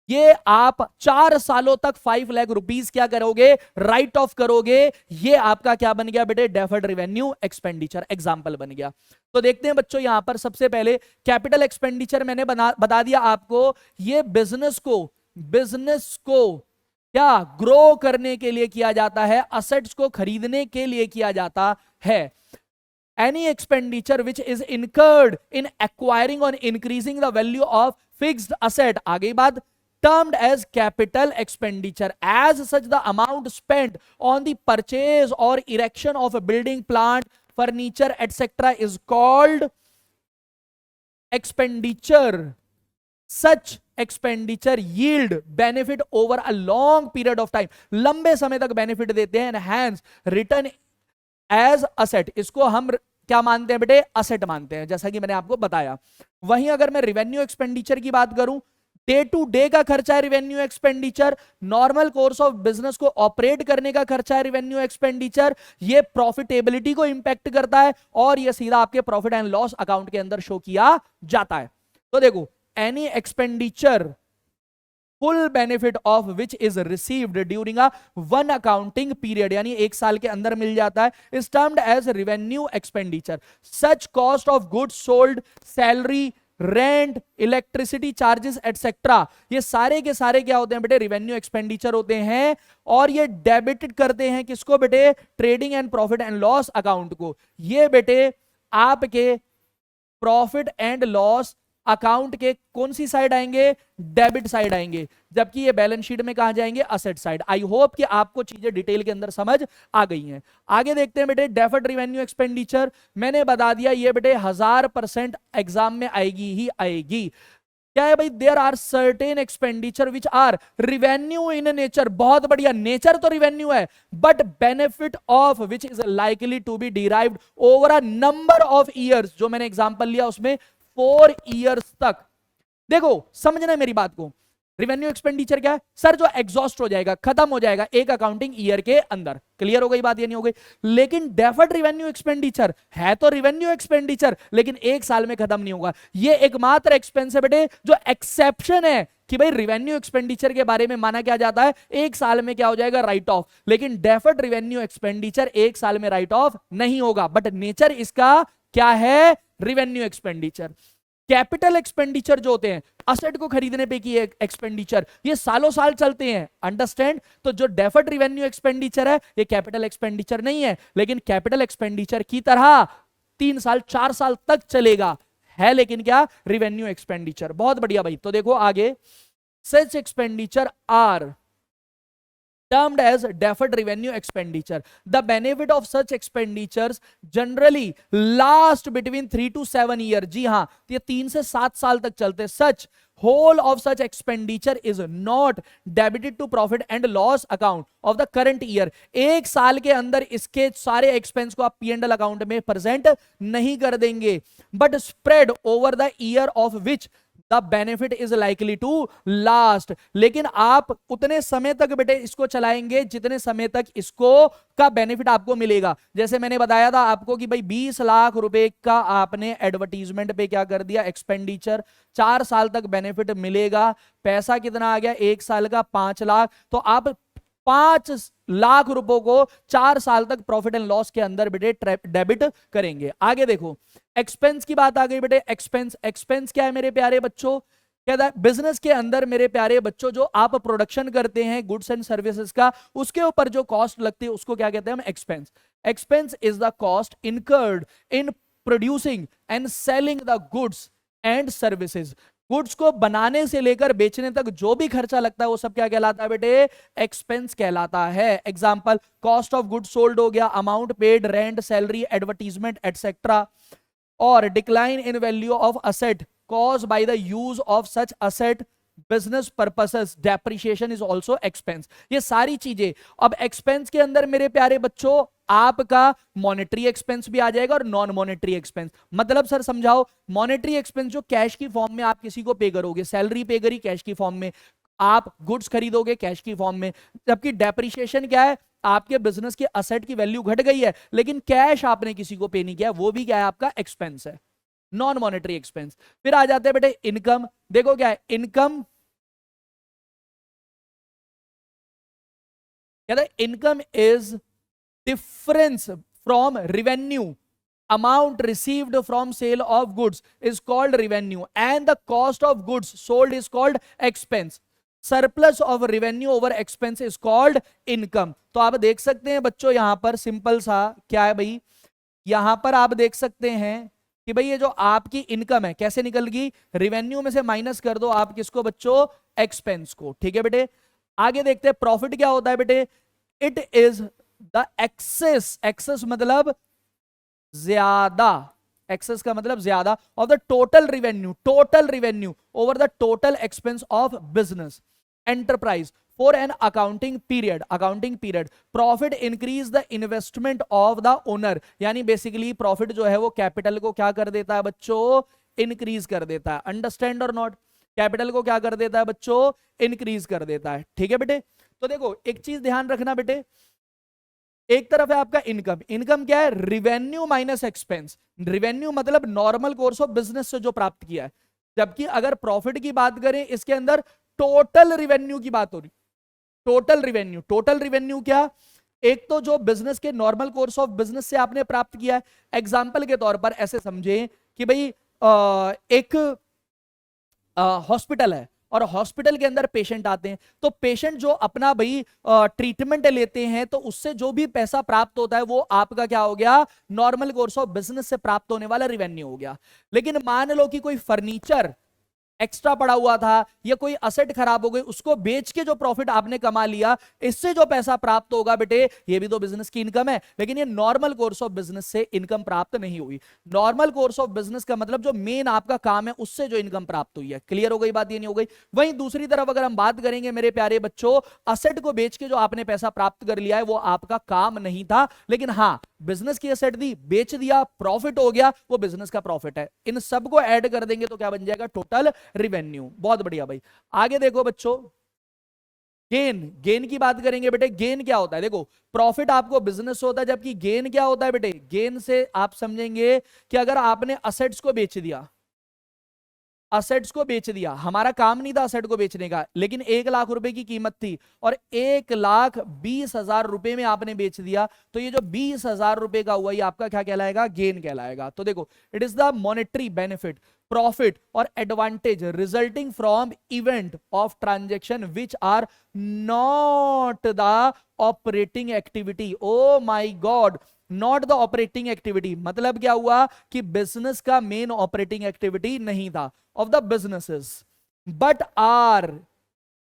ये आप 4 सालों तक 5 लाख रुपीस क्या करोगे, राइट ऑफ करोगे। ये आपका क्या बन गया बेटे, डेफर्ड रेवेन्यू एक्सपेंडिचर, एग्जांपल बन गया। तो देखते हैं बच्चों, यहां पर सबसे पहले कैपिटल एक्सपेंडिचर मैंने बता दिया आपको, ये बिजनेस को क्या ग्रो करने के लिए किया जाता है, असेट्स को खरीदने के लिए किया जाता है। Any expenditure which is incurred in acquiring or increasing the value of fixed asset, आगे बात, termed as capital expenditure. As such, the amount spent on the purchase or erection of a building, plant, furniture, etc. is called expenditure. Such expenditure yield benefit over a long period of time. लंबे समय तक benefit देते हैं, and hence return as asset. इसको हम क्या मानते हैं बेटे, asset मानते हैं, जैसा कि मैंने आपको बताया। वहीं अगर मैं revenue expenditure की बात करूं, डे टू डे का खर्चा है revenue expenditure, normal course of business को ऑपरेट करने का खर्चा है रेवेन्यू एक्सपेंडिचर, ये प्रॉफिटेबिलिटी को इंपैक्ट करता है और ये सीधा आपके प्रॉफिट एंड लॉस अकाउंट के अंदर शो किया जाता है। तो देखो, any expenditure full benefit of which is received during a 1 accounting period, यानी 1 साल के अंदर मिल जाता है, is termed as revenue expenditure. Such cost of goods sold, salary, rent, electricity charges etcetera, ये सारे के सारे क्या होते हैं बेटे, रेवेन्यू एक्सपेंडिचर होते हैं, और ये डेबिटेड करते हैं किसको बेटे, trading and profit and loss account को। ये बेटे आपके प्रॉफिट एंड लॉस अकाउंट के कौन सी साइड आएंगे, डेबिट साइड आएंगे, जबकि ये बैलेंस शीट में कहां जाएंगे, असेट साइड। आई होप कि आपको चीजें डिटेल के अंदर समझ आ गई हैं। आगे देखते हैं बेटे, डेफर्ड रेवेन्यू एक्सपेंडिचर, मैंने बता दिया ये बेटे 1000% एग्जाम में आएगी ही आएगी। क्या है भाई, there are certain expenditure which are revenue in nature, बहुत बढ़िया, नेचर तो रिवेन्यू है, but benefit of which is likely to be derived over a number of years, जो मैंने एग्जांपल लिया उसमें 4 ईयर्स तक। देखो समझना मेरी बात को, रेवेन्यू एक्सपेंडिचर क्या है सर, जो एग्जॉस्ट हो जाएगा, खत्म हो जाएगा 1 अकाउंटिंग ईयर के अंदर। क्लियर हो गई बात, ये नहीं हो गई। लेकिन डेफर्ड रेवेन्यू एक्सपेंडिचर है तो रेवेन्यू एक्सपेंडिचर, लेकिन 1 साल में खत्म नहीं होगा। ये एकमात्र एक्सपेंस है बेटे जो एक्सेप्शन है कि भाई रेवेन्यू एक्सपेंडिचर के बारे में माना क्या जाता है, 1 साल में क्या हो जाएगा, राइट ऑफ। लेकिन डेफर्ड रेवेन्यू एक्सपेंडिचर 1 साल में राइट ऑफ नहीं होगा, बट नेचर इसका क्या है, रेवेन्यू एक्सपेंडिचर। कैपिटल एक्सपेंडिचर जो होते हैं, असेट को खरीदने पे की एक्सपेंडिचर, ये सालों साल चलते हैं, अंडरस्टैंड। तो जो डेफर्ड रिवेन्यू एक्सपेंडिचर है ये कैपिटल एक्सपेंडिचर नहीं है, लेकिन कैपिटल एक्सपेंडिचर की तरह 3 साल 4 साल तक चलेगा, है लेकिन क्या, रिवेन्यू एक्सपेंडिचर। बहुत बढ़िया भाई। तो देखो आगे, such expenditure are termed as deferred revenue expenditure. The benefit of such expenditures generally last between 3 to 7 years. जी हाँ, ये 3 से 7 साल तक चलते। Such whole of such expenditure is not debited to profit and loss account of the current year. एक साल के अंदर इसके सारे एक्सपेंस को आप P&L अकाउंट में प्रेजेंट नहीं कर देंगे, but spread over the year of which the benefit is likely to last. लेकिन आप उतने समय तक बेटे इसको चलाएंगे जितने समय तक इसको का बेनिफिट आपको मिलेगा। जैसे मैंने बताया था आपको कि भाई 20 लाख रुपए का आपने एडवर्टीजमेंट पे क्या कर दिया, एक्सपेंडिचर, 4 साल तक बेनिफिट मिलेगा। पैसा कितना आ गया, 1 साल का 5 लाख। तो आप 5 लाख रुपयों को 4 साल तक प्रॉफिट एंड लॉस के अंदर बेटे डेबिट करेंगे। आगे देखो, एक्सपेंस की बात आ गई बेटे। एक्सपेंस क्या है मेरे प्यारे बच्चों, कहता है बिजनेस के अंदर मेरे प्यारे बच्चों जो आप प्रोडक्शन करते हैं गुड्स एंड सर्विसेज का, उसके ऊपर जो कॉस्ट लगती है उसको क्या कहते हैं हम, expense. Expense is the cost incurred in producing and selling the goods and services. Goods को बनाने से लेकर बेचने तक जो भी खर्चा लगता है वो सब क्या कहलाता है बेटे, एक्सपेंस कहलाता है। Example, cost of goods sold हो गया, amount paid, rent, salary, advertisement etcetera. और decline in value of asset caused by the use of such asset, business purposes, depreciation is also expense। ये सारी चीजें अब एक्सपेंस के अंदर मेरे प्यारे बच्चों आपका मॉनेटरी एक्सपेंस भी आ जाएगा और नॉन मॉनेटरी एक्सपेंस। मतलब सर समझाओ, मॉनेटरी एक्सपेंस जो कैश की फॉर्म में आप किसी को पे करोगे, सैलरी पे करी कैश की फॉर्म में, आप गुड्स खरीदोगे कैश की फॉर्म में। जबकि डेप्रिसिएशन क्या है, आपके बिजनेस के असेट की वैल्यू घट गई है लेकिन कैश आपने किसी को पे नहीं किया, वो भी क्या है, आपका एक्सपेंस है, नॉन मॉनेटरी एक्सपेंस। फिर आ जाते हैं बेटे इनकम। देखो क्या है इनकम, कहते हैं income is difference from revenue, amount received from sale of goods is called revenue and the cost of goods sold is called expense. Surplus of revenue over expense is called income. तो आप देख सकते हैं बच्चों यहां पर simple सा क्या है भाई, यहां पर आप देख सकते हैं कि भाई ये जो आपकी इनकम है कैसे निकल गई, रेवेन्यू में से माइनस कर दो आप किसको बच्चों, एक्सपेंस को। ठीक है बेटे, आगे देखते हैं प्रॉफिट क्या होता है बेटे। It is the excess, excess मतलब ज्यादा, एक्सेस का मतलब ज्यादा, of the total revenue over the total expense of business enterprise for an accounting period. Profit increase the investment of the owner, यानी बेसिकली प्रॉफिट जो है वो कैपिटल को क्या कर देता है बच्चों, इंक्रीज कर देता है। अंडरस्टैंड और नॉट, कैपिटल को क्या कर देता है बच्चों, इंक्रीज कर देता है। ठीक है बेटे, तो देखो एक चीज ध्यान रखना बेटे, एक तरफ है आपका इनकम, इनकम क्या है, रिवेन्यू माइनस एक्सपेंस। रिवेन्यू मतलब नॉर्मल कोर्स ऑफ बिजनेस से जो प्राप्त किया है, जबकि अगर प्रॉफिट की बात करें इसके अंदर टोटल रिवेन्यू की बात हो रही। टोटल रिवेन्यू क्या, एक तो जो बिजनेस के नॉर्मल कोर्स ऑफ बिजनेस से आपने प्राप्त किया है। एग्जांपल के तौर पर ऐसे समझे कि भाई एक हॉस्पिटल है और हॉस्पिटल के अंदर पेशेंट आते हैं, तो पेशेंट जो अपना भाई ट्रीटमेंट लेते हैं तो उससे जो भी पैसा प्राप्त होता है वो आपका क्या हो गया, नॉर्मल कोर्स ऑफ बिजनेस से प्राप्त होने वाला रिवेन्यू हो गया। लेकिन मान लो कि कोई फर्नीचर एक्स्ट्रा पड़ा हुआ था या कोई असेट खराब हो गई, उसको बेच के जो प्रॉफिट आपने कमा लिया, इससे जो पैसा प्राप्त होगा बेटे ये भी तो बिजनेस की इनकम है, लेकिन ये नॉर्मल कोर्स ऑफ बिजनेस से इनकम प्राप्त नहीं हुई। नॉर्मल कोर्स ऑफ बिजनेस का मतलब जो मेन आपका काम है उससे जो इनकम प्राप्त हुई है। क्लियर हो गई बात, ये नहीं हो गई। वहीं दूसरी तरफ अगर हम बात करेंगे मेरे प्यारे बच्चों, असेट को बेच के जो आपने पैसा प्राप्त कर लिया है वो आपका काम नहीं था, लेकिन हाँ बिजनेस की असेट दी, बेच दिया, प्रॉफिट हो गया, वो बिजनेस का प्रॉफिट है। इन सबको ऐड कर देंगे तो क्या बन जाएगा, टोटल रिवेन्यू। बहुत बढ़िया भाई, आगे देखो बच्चों, गेन की बात करेंगे बेटे। गेन क्या होता है, देखो प्रॉफिट आपको बिजनेस होता है, जबकि गेन क्या होता है बेटे, गेन से आप समझेंगे कि अगर आपने असेट्स को बेच दिया, असेट्स को बेच दिया, हमारा काम नहीं था असेट को बेचने का, लेकिन 1 लाख रुपए की कीमत थी और 1,20,000 रुपए में आपने बेच दिया, तो ये जो 20,000 रुपए का हुआ ये आपका क्या कहलाएगा, गेन कहलाएगा। तो देखो it is the monetary benefit, profit or advantage resulting from event of transaction which are not the operating activity. Oh my god, not the operating activity मतलब क्या हुआ कि बिजनेस का मेन ऑपरेटिंग एक्टिविटी नहीं था of the businesses, but are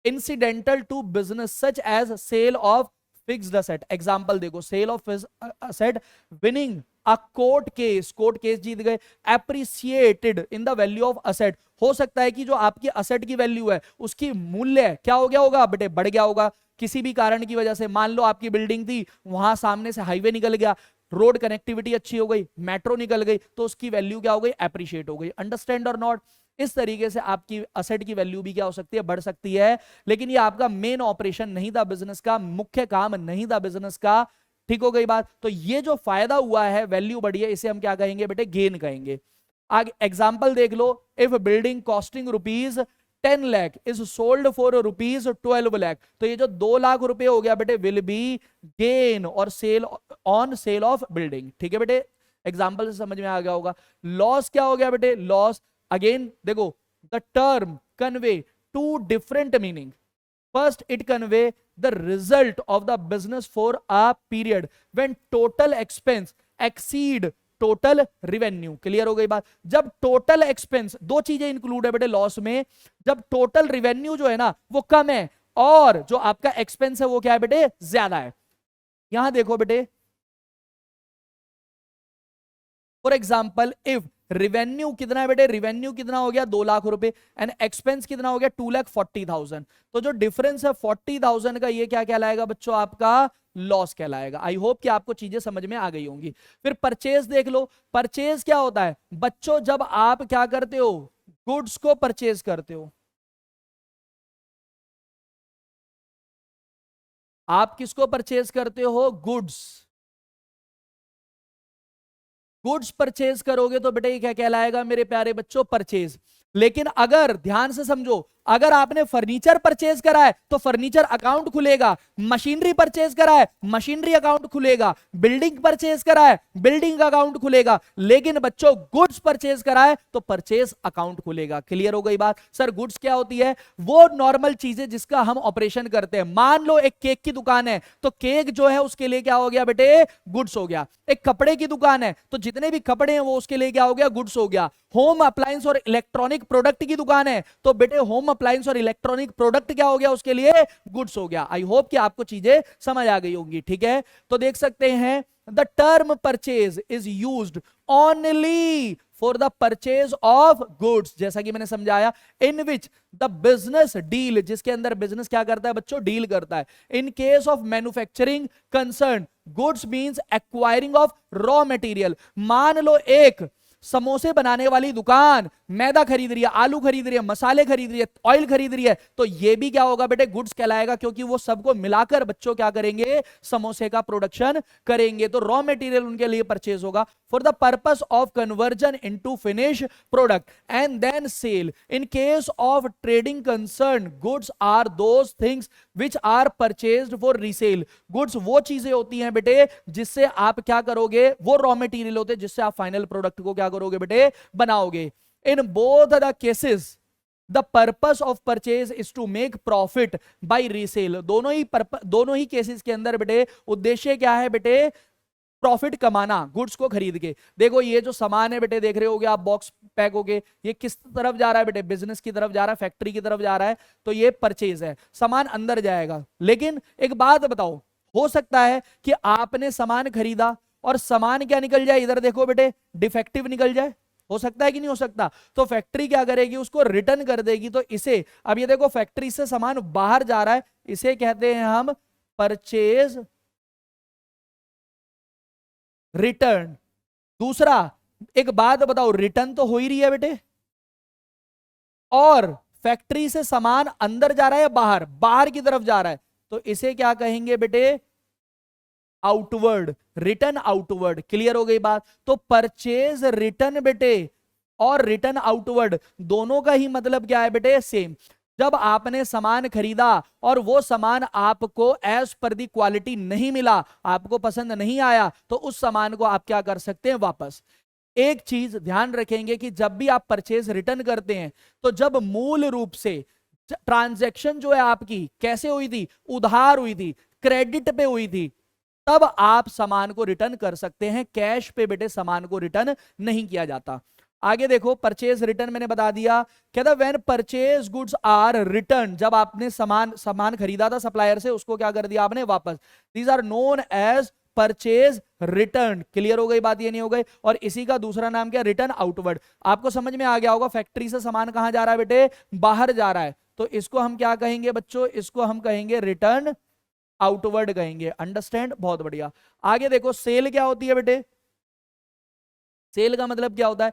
incidental to business such as sale of fixed asset। Example देखो, sale of asset, winning a court case जीत गए, appreciated in the value of asset। हो सकता है कि जो आपकी असेट की वैल्यू है उसकी मूल्य क्या हो गया होगा बेटे, बढ़ गया होगा किसी भी कारण की वजह से। मान लो आपकी बिल्डिंग थी, वहां सामने से हाईवे निकल गया, रोड कनेक्टिविटी अच्छी हो गई, मेट्रो निकल गई, तो उसकी वैल्यू क्या हो गई, एप्रिशिएट हो गई। अंडरस्टैंड और नॉट? इस तरीके से आपकी असेट की वैल्यू भी क्या हो सकती है, बढ़ सकती है। लेकिन ये आपका मेन ऑपरेशन नहीं था बिजनेस का, मुख्य काम नहीं था बिजनेस का। ठीक हो गई बात? तो ये जो फायदा हुआ है, वैल्यू बढ़ी है, इसे हम क्या कहेंगे बेटे, गेन कहेंगे। आगे एग्जांपल देख लो, if building costing rupees 10 lakh is sold for rupees 12 lakh, तो ये जो 2 लाख रुपए हो गया बेटे will be gain or sale on sale of building. ठीक है बेटे, एग्जांपल से समझ में आ गया होगा। लॉस क्या हो गया बेटे, लॉस अगेन देखो, the term convey two different meaning. First, it convey the result of the business for a period when total expense exceed total revenue। Clear हो गई बात? जब टोटल एक्सपेंस, दो चीजें इंक्लूड है बेटे लॉस में, जब टोटल रिवेन्यू जो है ना वो कम है और जो आपका एक्सपेंस है वो क्या है बेटे, ज्यादा है। यहां देखो बेटे, फॉर एग्जाम्पल इफ रिवेन्यू कितना है बेटे, रिवेन्यू कितना हो गया 2 लाख रुपए एंड एक्सपेंस कितना हो गया 2,40,000, तो जो डिफरेंस है 40,000 का, ये क्या कहलाएगा बच्चों, आपका लॉस कहलाएगा। आई होप कि आपको चीजें समझ में आ गई होंगी। फिर परचेज देख लो, परचेज क्या होता है बच्चों, जब आप क्या करते हो, गुड्स को परचेज करते हो। आप किसको परचेज करते हो, गुड्स। गुड्स परचेज करोगे तो बेटे ये क्या कहलाएगा मेरे प्यारे बच्चों, परचेज। लेकिन अगर ध्यान से समझो, अगर आपने फर्नीचर परचेज करा है तो फर्नीचर अकाउंट खुलेगा, मशीनरी परचेज करा है मशीनरी अकाउंट खुलेगा, बिल्डिंग परचेज करा है बिल्डिंग अकाउंट खुलेगा, लेकिन बच्चों गुड्स परचेज करा है तो परचेज अकाउंट खुलेगा। क्लियर हो गई बात? सर गुड्स क्या होती है, वो नॉर्मल चीजें जिसका हम ऑपरेशन करते हैं। मान लो एक केक की दुकान है तो केक जो है उसके लिए क्या हो गया बेटे, गुड्स हो गया। एक कपड़े की दुकान है तो जितने भी कपड़े हैं वो उसके लिए क्या हो गया, गुड्स हो गया। होम अप्लायंस और इलेक्ट्रॉनिक प्रोडक्ट की दुकान है तो बेटे होम अप्लायंस और इलेक्ट्रॉनिक प्रोडक्ट क्या हो गया, उसके लिए गुड्स हो गया। आई होप कि आपको चीजें समझ आ गई होंगी। ठीक है, तो देख सकते हैं the term purchase is used only for the purchase of goods, जैसा कि मैंने समझाया, इन विच द बिजनेस डील, जिसके अंदर बिजनेस क्या करता है बच्चों, डील करता है। इन case of manufacturing concern goods means acquiring of raw material. मान लो एक समोसे बनाने वाली दुकान मैदा खरीद रही है, आलू खरीद रही है, मसाले खरीद रही है, ऑयल खरीद रही है, तो ये भी क्या होगा बेटे, गुड्स कहलाएगा, क्योंकि वो सबको मिलाकर बच्चों क्या करेंगे, समोसे का प्रोडक्शन करेंगे। तो रॉ मटेरियल उनके लिए परचेज होगा for the purpose of conversion into finish product and then sale. In case of trading concern goods are those things which are purchased for resale. Goods वो चीजें होती हैं बेटे जिससे आप क्या करोगे, वो रॉ मटेरियल होते हैं जिससे आप फाइनल प्रोडक्ट को क्या करोगे बेटे, बनाओगे। In both the cases the purpose of purchase is to make profit by resale. दोनों ही केसेस के अंदर बेटे उद्देश्य क्या है बेटे, प्रॉफिट कमाना गुड्स को खरीद के। देखो ये जो सामान है बेटे, देख रहे होगे आप बॉक्स पैक होके, ये किस तरफ जा रहा है बेटे, बिजनेस की तरफ जा रहा है, फैक्ट्री की तरफ जा रहा है, तो ये परचेज है, सामान अंदर जाएगा। लेकिन एक बात बताओ, हो सकता है कि आपने सामान खरीदा और सामान क्या निकल जाए, इधर देखो बेटे, डिफेक्टिव निकल जाए, हो सकता है कि नहीं हो सकता? तो फैक्ट्री क्या करेगी, उसको रिटर्न कर देगी। तो इसे, अब ये देखो फैक्ट्री से सामान बाहर जा रहा है, इसे कहते हैं हम परचेज रिटर्न। दूसरा, एक बात बताओ, रिटर्न तो हो ही रही है बेटे, और फैक्ट्री से सामान अंदर जा रहा है, बाहर बाहर की तरफ जा रहा है, तो इसे क्या कहेंगे बेटे, आउटवर्ड, रिटर्न आउटवर्ड। क्लियर हो गई बात? तो परचेज रिटर्न बेटे और रिटर्न आउटवर्ड दोनों का ही मतलब क्या है बेटे, सेम। जब आपने सामान खरीदा और वो सामान आपको एज पर दी क्वालिटी नहीं मिला, आपको पसंद नहीं आया, तो उस सामान को आप क्या कर सकते हैं, वापस। एक चीज ध्यान रखेंगे कि जब भी आप परचेज रिटर्न करते हैं तो जब मूल रूप से ट्रांजैक्शन जो है आपकी कैसे हुई थी, उधार हुई थी, क्रेडिट पे हुई थी, तब आप सामान को रिटर्न कर सकते हैं। कैश पे बेटे सामान को रिटर्न नहीं किया जाता। आगे देखो, परचेज रिटर्न मैंने बता दिया। कहता when purchase goods are return, जब आपने सामान खरीदा था सप्लायर से, उसको क्या कर दिया आपने, वापस। These are known as purchase return. Clear हो गई बात, ये नहीं हो गई। और इसी का दूसरा नाम क्या, रिटर्न आउटवर्ड। आपको समझ में आ गया होगा, फैक्ट्री से सामान कहां जा रहा है बेटे, बाहर जा रहा है, तो इसको हम क्या कहेंगे बच्चों, इसको हम कहेंगे रिटर्न आउटवर्ड कहेंगे। अंडरस्टैंड, बहुत बढ़िया। आगे देखो, सेल क्या होती है बेटे, सेल का मतलब क्या होता है,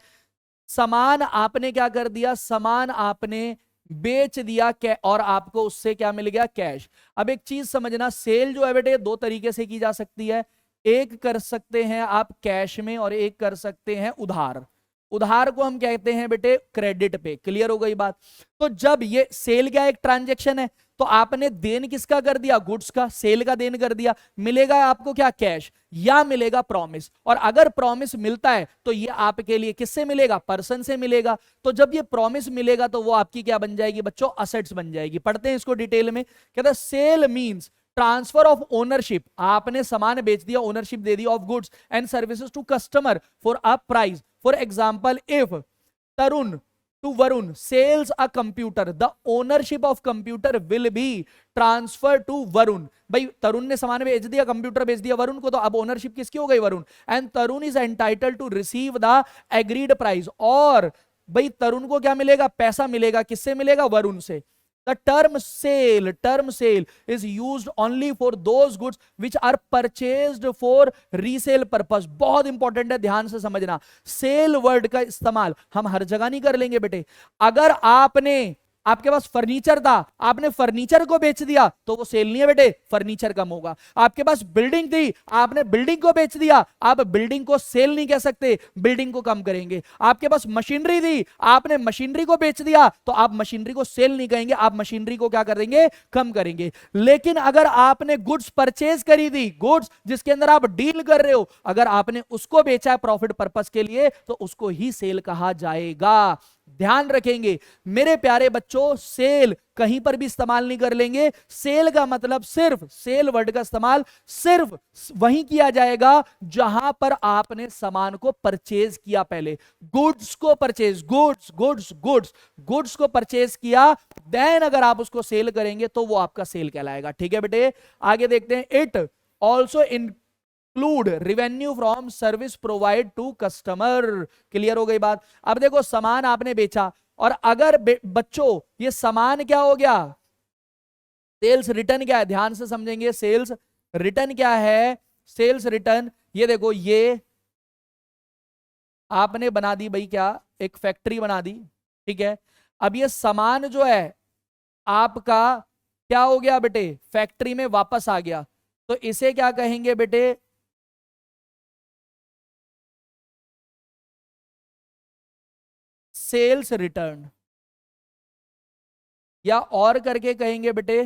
सामान आपने क्या कर दिया, सामान आपने बेच दिया और आपको उससे क्या मिल गया, कैश। अब एक चीज समझना, सेल जो है बेटे दो तरीके से की जा सकती है। एक कर सकते हैं आप कैश में और एक कर सकते हैं उधार। उधार को हम कहते हैं बेटे क्रेडिट पे। क्लियर हो गई बात। तो जब ये सेल क्या एक ट्रांजैक्शन है, तो आपने देन किसका कर दिया, गुड्स का, सेल का देन कर दिया, मिलेगा आपको क्या, कैश, या मिलेगा प्रॉमिस। और अगर प्रॉमिस मिलता है तो ये आपके लिए किससे मिलेगा, पर्सन से मिलेगा। तो जब ये प्रॉमिस मिलेगा तो वो आपकी क्या बन जाएगी बच्चों, असेट्स बन जाएगी। पढ़ते हैं इसको डिटेल में। कहता है sale means transfer of ownership, आपने सामान बेच दिया, ओनरशिप दे दी of goods and services to customer for a price. For example, if Tarun to Varun sells a computer, the ownership of computer will be transferred to Varun। भाई तरुण ने सामान बेच दिया, कंप्यूटर बेच दिया वरुण को, तो अब ओनरशिप किसकी हो गई, Varun. And Tarun is entitled to receive the agreed price. और भाई तरुण को क्या मिलेगा, पैसा मिलेगा, किससे मिलेगा, वरुण से। The term sale is used only for those goods which are purchased for resale purpose। बहुत इंपॉर्टेंट है, ध्यान से समझना। सेल वर्ड का इस्तेमाल हम हर जगह नहीं कर लेंगे बेटे। अगर आपके पास फर्नीचर था, आपने फर्नीचर को बेच दिया, तो वो सेल नहीं है बेटे, फर्नीचर कम होगा। आपके पास बिल्डिंग थी, आपने बिल्डिंग को बेच दिया, आप बिल्डिंग को सेल नहीं कह सकते, बिल्डिंग को कम करेंगे। आपके पास मशीनरी थी, आपने मशीनरी को बेच दिया, तो आप मशीनरी को सेल नहीं कहेंगे, आप मशीनरी को क्या करेंगे, कम करेंगे। लेकिन अगर आपने गुड्स परचेज करी थी, गुड्स जिसके अंदर आप डील कर रहे हो, अगर आपने उसको बेचा है प्रॉफिट पर्पस के लिए, तो उसको ही सेल कहा जाएगा। ध्यान रखेंगे मेरे प्यारे बच्चों, सेल कहीं पर भी इस्तेमाल नहीं कर लेंगे। सेल का मतलब सिर्फ, सेल वर्ड का इस्तेमाल सिर्फ वहीं किया जाएगा जहां पर आपने सामान को परचेज किया। पहले गुड्स को परचेज, गुड्स को परचेज किया, देन अगर आप उसको सेल करेंगे तो वो आपका सेल कहलाएगा। ठीक है बेटे, आगे देखते हैं। It also include revenue from service provide to customer. Clear हो गई बात। अब देखो, सामान आपने बेचा, और अगर बच्चों ये सामान क्या हो गया, सेल्स रिटर्न क्या है, ध्यान से समझेंगे। सेल्स रिटर्न क्या है, सेल्स रिटर्न, ये देखो, ये आपने बना दी भाई क्या, एक फैक्ट्री बना दी, ठीक है। अब ये सामान जो है आपका क्या हो गया बेटे, फैक्ट्री में वापस आ गया, तो इसे क्या कहेंगे बेटे, सेल्स रिटर्न, या और करके कहेंगे बेटे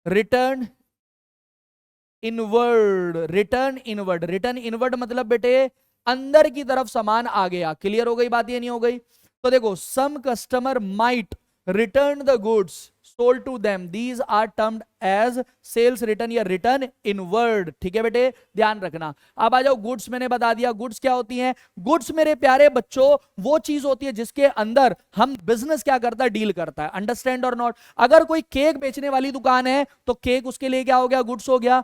return inward. Return inward, return inward मतलब बेटे अंदर की तरफ सामान आ गया। क्लियर हो गई बात, ये नहीं हो गई। तो देखो, some customer might return the goods sold to them, these are termed as sales return या रिटर्न इनवर्ड। ठीक है बेटे, ध्यान रखना। अब आ जाओ, गुड्स मैंने बता दिया, गुड्स क्या होती हैं। गुड्स मेरे प्यारे बच्चों वो चीज होती है जिसके अंदर हम बिजनेस क्या करता है, डील करता है। अंडरस्टैंड और नॉट। अगर कोई केक बेचने वाली दुकान है तो केक उसके लिए क्या हो गया, गुड्स हो गया।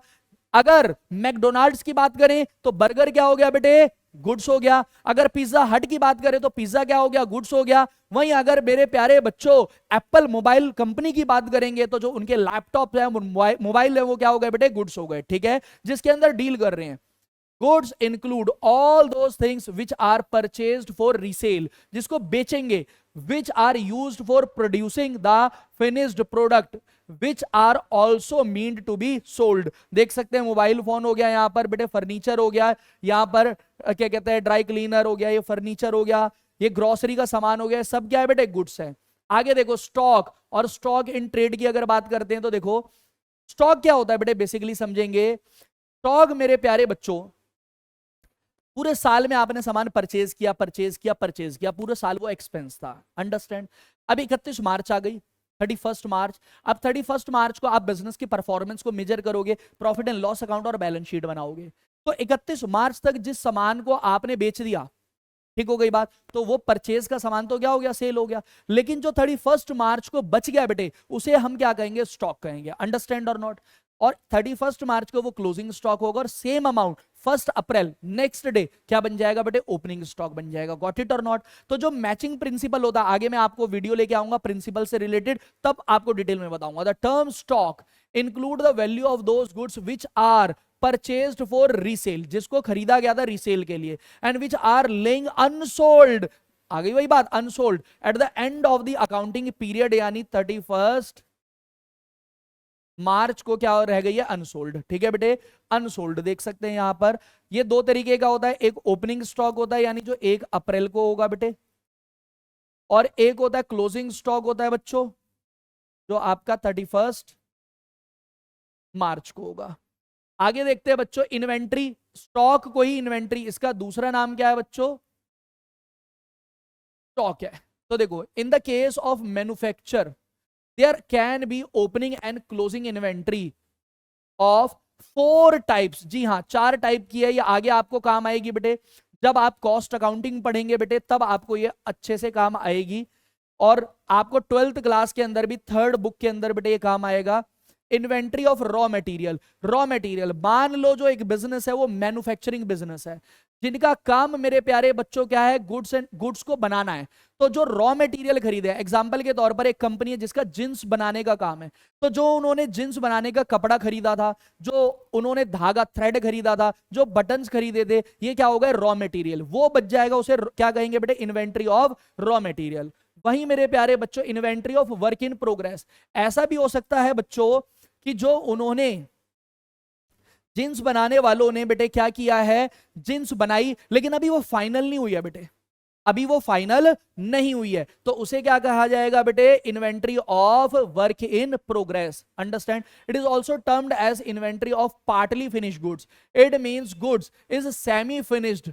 अगर मैकडोनाल्ड्स की बात करें तो बर्गर क्या हो गया बेटे, गुड्स हो गया। अगर पिज्जा हट की बात करें तो पिज्जा क्या हो गया, गुड्स हो गया। वहीं अगर मेरे प्यारे बच्चों एप्पल मोबाइल कंपनी की बात करेंगे तो जो उनके लैपटॉप है, मोबाइल है, वो क्या हो गए बेटे, गुड्स हो गए। ठीक है, जिसके अंदर डील कर रहे हैं। Goods include all those things which are purchased for resale, जिसको बेचेंगे, which are used for producing the finished product which are also meant to be sold. देख सकते हैं, मोबाइल फोन हो गया, यहां पर बेटे फर्नीचर हो गया, यहां पर क्या कहते हैं ड्राई क्लीनर हो गया, ये फर्नीचर हो गया, ये ग्रोसरी का सामान हो गया, सब क्या है बेटे, गुड्स है। आगे देखो, स्टॉक और स्टॉक इन ट्रेड की अगर बात करते हैं तो देखो, स्टॉक क्या होता है बेटे, बेसिकली समझेंगे। स्टॉक मेरे प्यारे बच्चों पूरे साल में आपने सामान परचेज किया परचेज किया परचेज किया, पूरे साल वो एक्सपेंस था। अंडरस्टैंड। अब 31 मार्च आ गई, 31 मार्च। अब 31 मार्च को आप बिजनेस की परफॉर्मेंस को मेजर करोगे, प्रॉफिट एंड लॉस अकाउंट और बैलेंस शीट बनाओगे। तो 31 मार्च तक जिस सामान को आपने बेच दिया, ठीक हो गई बात, तो वो परचेज का सामान तो क्या हो गया, सेल हो गया। लेकिन जो 31 मार्च को बच गया बेटे, उसे हम क्या कहेंगे, स्टॉक कहेंगे। अंडरस्टैंड और नॉट। और 31 मार्च को वो क्लोजिंग स्टॉक होगा, और सेम अमाउंट 1 अप्रैल नेक्स्ट डे क्या बन जाएगा बेटे, ओपनिंग स्टॉक बन जाएगा। गॉट इट और नॉट। तो जो मैचिंग प्रिंसिपल होता है, आगे मैं आपको वीडियो लेके आऊंगा प्रिंसिपल से रिलेटेड, तब आपको डिटेल में बताऊंगा। The term stock include the value of those goods which are purchased for resale, जिसको खरीदा गया था रीसेल के लिए, and which are lying unsold, आ गई वही बात, unsold at the end of the accounting period, यानी 31 मार्च को क्या रह गई है, अनसोल्ड। ठीक है बेटे, अनसोल्ड देख सकते हैं यहां पर। ये दो तरीके का होता है, एक ओपनिंग स्टॉक होता है यानी जो 1 अप्रैल को होगा बेटे, और एक होता है क्लोजिंग स्टॉक होता है बच्चों, जो आपका 31 मार्च को होगा। आगे देखते हैं बच्चों, इन्वेंट्री। स्टॉक को ही इन्वेंट्री, इसका दूसरा नाम क्या है बच्चों, स्टॉक है। तो देखो, in the case of manufacture there can be opening and closing inventory of 4 types. जी हाँ, 4 टाइप की है, ये आगे आपको काम आएगी बेटे। जब आप कॉस्ट अकाउंटिंग पढ़ेंगे बेटे, तब आपको ये अच्छे से काम आएगी। और आपको 12th क्लास के अंदर भी 3rd बुक के अंदर बेटे ये काम आएगा। Inventory of raw material. Raw material, मान लो जो एक बिजनेस है वो मैन्युफैक्चरिंग बिजनेस है, जिनका काम मेरे प्यारे बच्चों क्या है, गुड्स एंड गुड्स को बनाना है। तो जो रॉ मटेरियल खरीदे, एग्जांपल के तौर पर एक कंपनी है जिसका जींस बनाने का काम है, तो जो उन्होंने जींस बनाने का कपड़ा खरीदा था, जो उन्होंने धागा थ्रेड खरीदा था, जो बटन्स खरीदे थे, ये क्या होगा, रॉ मटेरियल, वो बच जाएगा। उसे क्या कहेंगे बेटे, इन्वेंट्री ऑफ रॉ मटेरियल। वहीं मेरे प्यारे बच्चों, inventory of work in progress. ऐसा भी हो सकता है बच्चों कि जो उन्होंने जींस बनाने वालों ने बेटे क्या किया है, जींस बनाई, लेकिन अभी वो फाइनल नहीं हुई है बेटे, अभी वो फाइनल नहीं हुई है, तो उसे क्या कहा जाएगा बेटे, inventory of work in progress. Understand. It is also termed as inventory of partly finished goods. It means goods is semi finished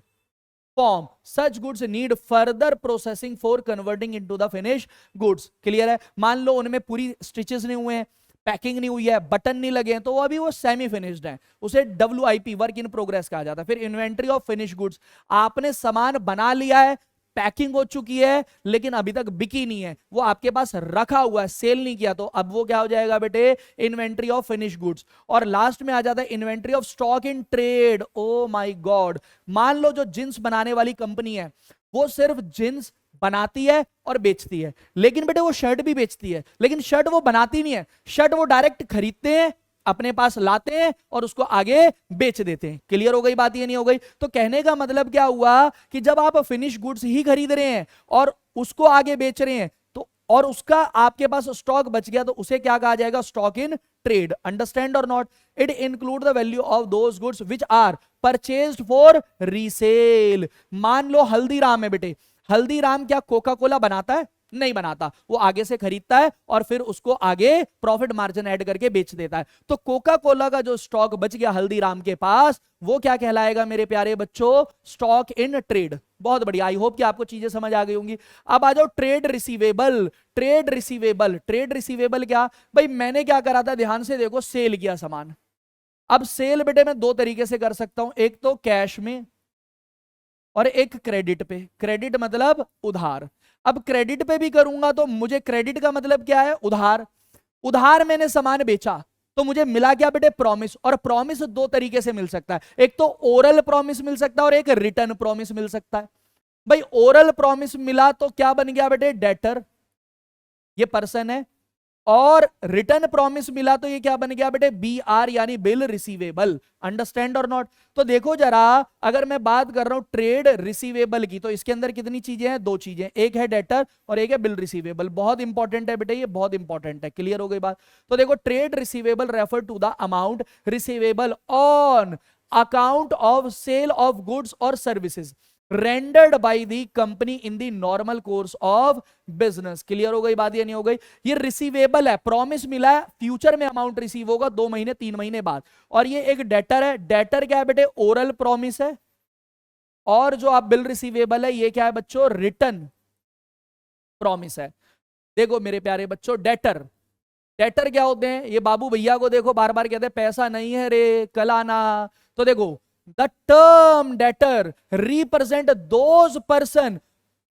form, such goods need further processing for converting into the finish goods. Clear है। मान लो उनमें पूरी stitches नहीं हुए हैं, packing नहीं हुई है, बटन नहीं लगे हैं, तो वो अभी वो सेमी फिनिश्ड है, उसे WIP वर्क इन प्रोग्रेस कहा जाता है। फिर इन्वेंट्री ऑफ फिनिश गुड्स, आपने सामान बना लिया है, पैकिंग हो चुकी है, लेकिन अभी तक बिकी नहीं है, वो आपके पास रखा हुआ है, सेल नहीं किया, तो अब वो क्या हो जाएगा बेटे, इन्वेंट्री ऑफ फिनिश गुड्स। और लास्ट में आ जाता है inventory of stock in trade. Oh my God, मान लो जो जींस बनाने वाली कंपनी है, वो सिर्फ जींस बनाती है और बेचती है, लेकिन बेटे वो शर्ट भी बेचती है, लेकिन शर्ट वो बनाती नहीं है, शर्ट वो डायरेक्ट खरीदते हैं, अपने पास लाते हैं और उसको आगे बेच देते हैं। क्लियर हो गई बात, ये नहीं हो गई? तो कहने का मतलब क्या हुआ कि जब आप फिनिश गुड्स ही खरीद रहे हैं और उसको आगे बेच रहे हैं, तो और उसका आपके पास स्टॉक बच गया, तो उसे क्या कहा जाएगा, स्टॉक इन ट्रेड। अंडरस्टैंड और not. It include the value of those goods which are purchased for resale. मान लो हल्दीराम है बेटे, हल्दीराम क्या कोका कोला बनाता है? नहीं बनाता, वो आगे से खरीदता है और फिर उसको आगे प्रॉफिट मार्जिन ऐड करके बेच देता है। तो कोका कोला का जो स्टॉक बच गया हल्दीराम के पास, वो क्या कहलाएगा मेरे प्यारे बच्चों, स्टॉक इन ट्रेड। बहुत बढ़िया, आई होप कि आपको चीजें समझ आ गई होंगी। अब आ जाओ trade receivable. Trade receivable, trade receivable क्या भाई, मैंने क्या करा था, ध्यान से देखो, सेल किया सामान। अब सेल बेटे मैं 2 तरीके से कर सकता हूं, एक तो कैश में और एक क्रेडिट पे। क्रेडिट मतलब उधार। अब क्रेडिट पे भी करूंगा तो मुझे क्रेडिट का मतलब क्या है, उधार। उधार मैंने सामान बेचा तो मुझे मिला क्या बेटे, प्रॉमिस। और प्रॉमिस 2 तरीके से मिल सकता है, एक तो ओरल प्रॉमिस मिल सकता है और एक रिटर्न प्रॉमिस मिल सकता है। भाई ओरल प्रॉमिस मिला तो क्या बन गया बेटे, डेटर, ये पर्सन है। और रिटर्न प्रॉमिस मिला तो ये क्या बन गया बेटे, BR यानी बिल रिसीवेबल। अंडरस्टैंड और नॉट। तो देखो जरा, अगर मैं बात कर रहा हूं ट्रेड रिसीवेबल की, तो इसके अंदर कितनी चीजें हैं, 2 चीजें, एक है डेटर और एक है बिल रिसीवेबल। बहुत इंपॉर्टेंट है बेटे, ये बहुत इंपॉर्टेंट है। क्लियर हो गई बात? तो देखो, trade receivable refer to the amount receivable on account of sale of goods और services rendered by the company in the normal course of business. Clear हो गई बात, ये नहीं हो गई? ये रिसीवेबल है, प्रॉमिस मिला है, फ्यूचर में अमाउंट रिसीव होगा 2 महीने 3 महीने बाद। और ये एक डेटर है, डेटर क्या है बेटे, ओरल प्रॉमिस है। और जो आप बिल रिसीवेबल है ये क्या है बच्चों, रिटर्न प्रॉमिस है। देखो मेरे प्यारे बच्चों, डेटर, डेटर क्या होते हैं, ये बाबू भैया को देखो बार बार कहते हैं पैसा नहीं है रे कल आना। तो देखो the term debtor represent those person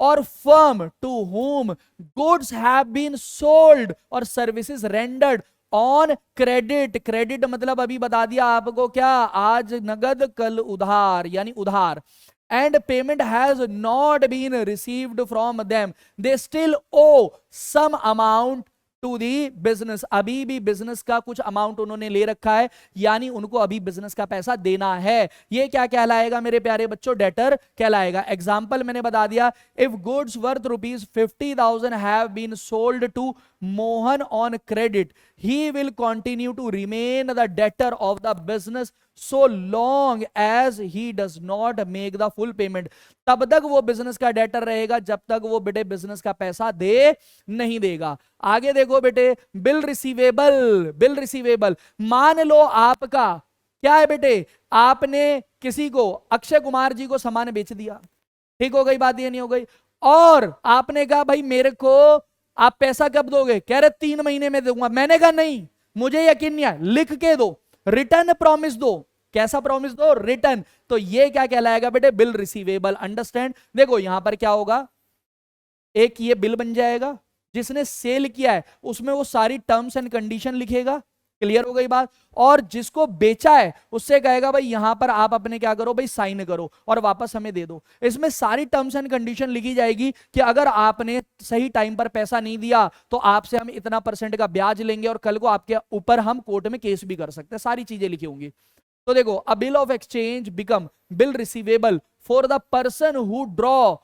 or firm to whom goods have been sold or services rendered on credit. Credit मतलब अभी बता दिया आपको क्या, आज नगद कल उधार, यानी उधार। And payment has not been received from them, they still owe some amount to the business. अभी भी बिजनेस का कुछ अमाउंट उन्होंने ले रखा है, यानी उनको अभी बिजनेस का पैसा देना है। ये क्या कहलाएगा मेरे प्यारे बच्चों, डेटर कहलाएगा। एग्जाम्पल मैंने बता दिया, if goods worth ₹50,000 have been sold to Mohan on credit, he will continue to remain the debtor of the business so long as he does not make the full payment। तब तक वो business का debtor रहेगा जब तक वो बेटे business का पैसा दे नहीं देगा। आगे देखो बेटे, बिल रिसीवेबल, बिल रिसीवेबल मान लो आपका क्या है बेटे, आपने किसी को, अक्षय कुमार जी को सामान बेच दिया, ठीक हो गई बात, ये नहीं हो गई, और आपने कहा भाई मेरे को आप पैसा कब दोगे, कह रहे 3 महीने में दूंगा। मैंने कहा नहीं, मुझे यकीन नहीं है, लिख के दो, रिटर्न प्रॉमिस दो। कैसा प्रॉमिस दो, रिटर्न। तो ये क्या कहलाएगा बेटे, बिल रिसीवेबल। अंडरस्टैंड। देखो यहां पर क्या होगा, एक ये बिल बन जाएगा, जिसने सेल किया है उसमें वो सारी टर्म्स एंड कंडीशन लिखेगा, क्लियर हो गई बात, और जिसको बेचा है उससे कहेगा भाई यहां पर आप अपने क्या करो भाई, साइन करो और वापस हमें दे दो। इसमें सारी टर्म्स एंड कंडीशन लिखी जाएगी कि अगर आपने सही टाइम पर पैसा नहीं दिया तो आपसे हम इतना % का ब्याज लेंगे और कल को आपके ऊपर हम कोर्ट में केस भी कर सकते हैं, सारी चीजें लिखी होंगी। तो देखो, अ bill of exchange become bill receivable for the person who draw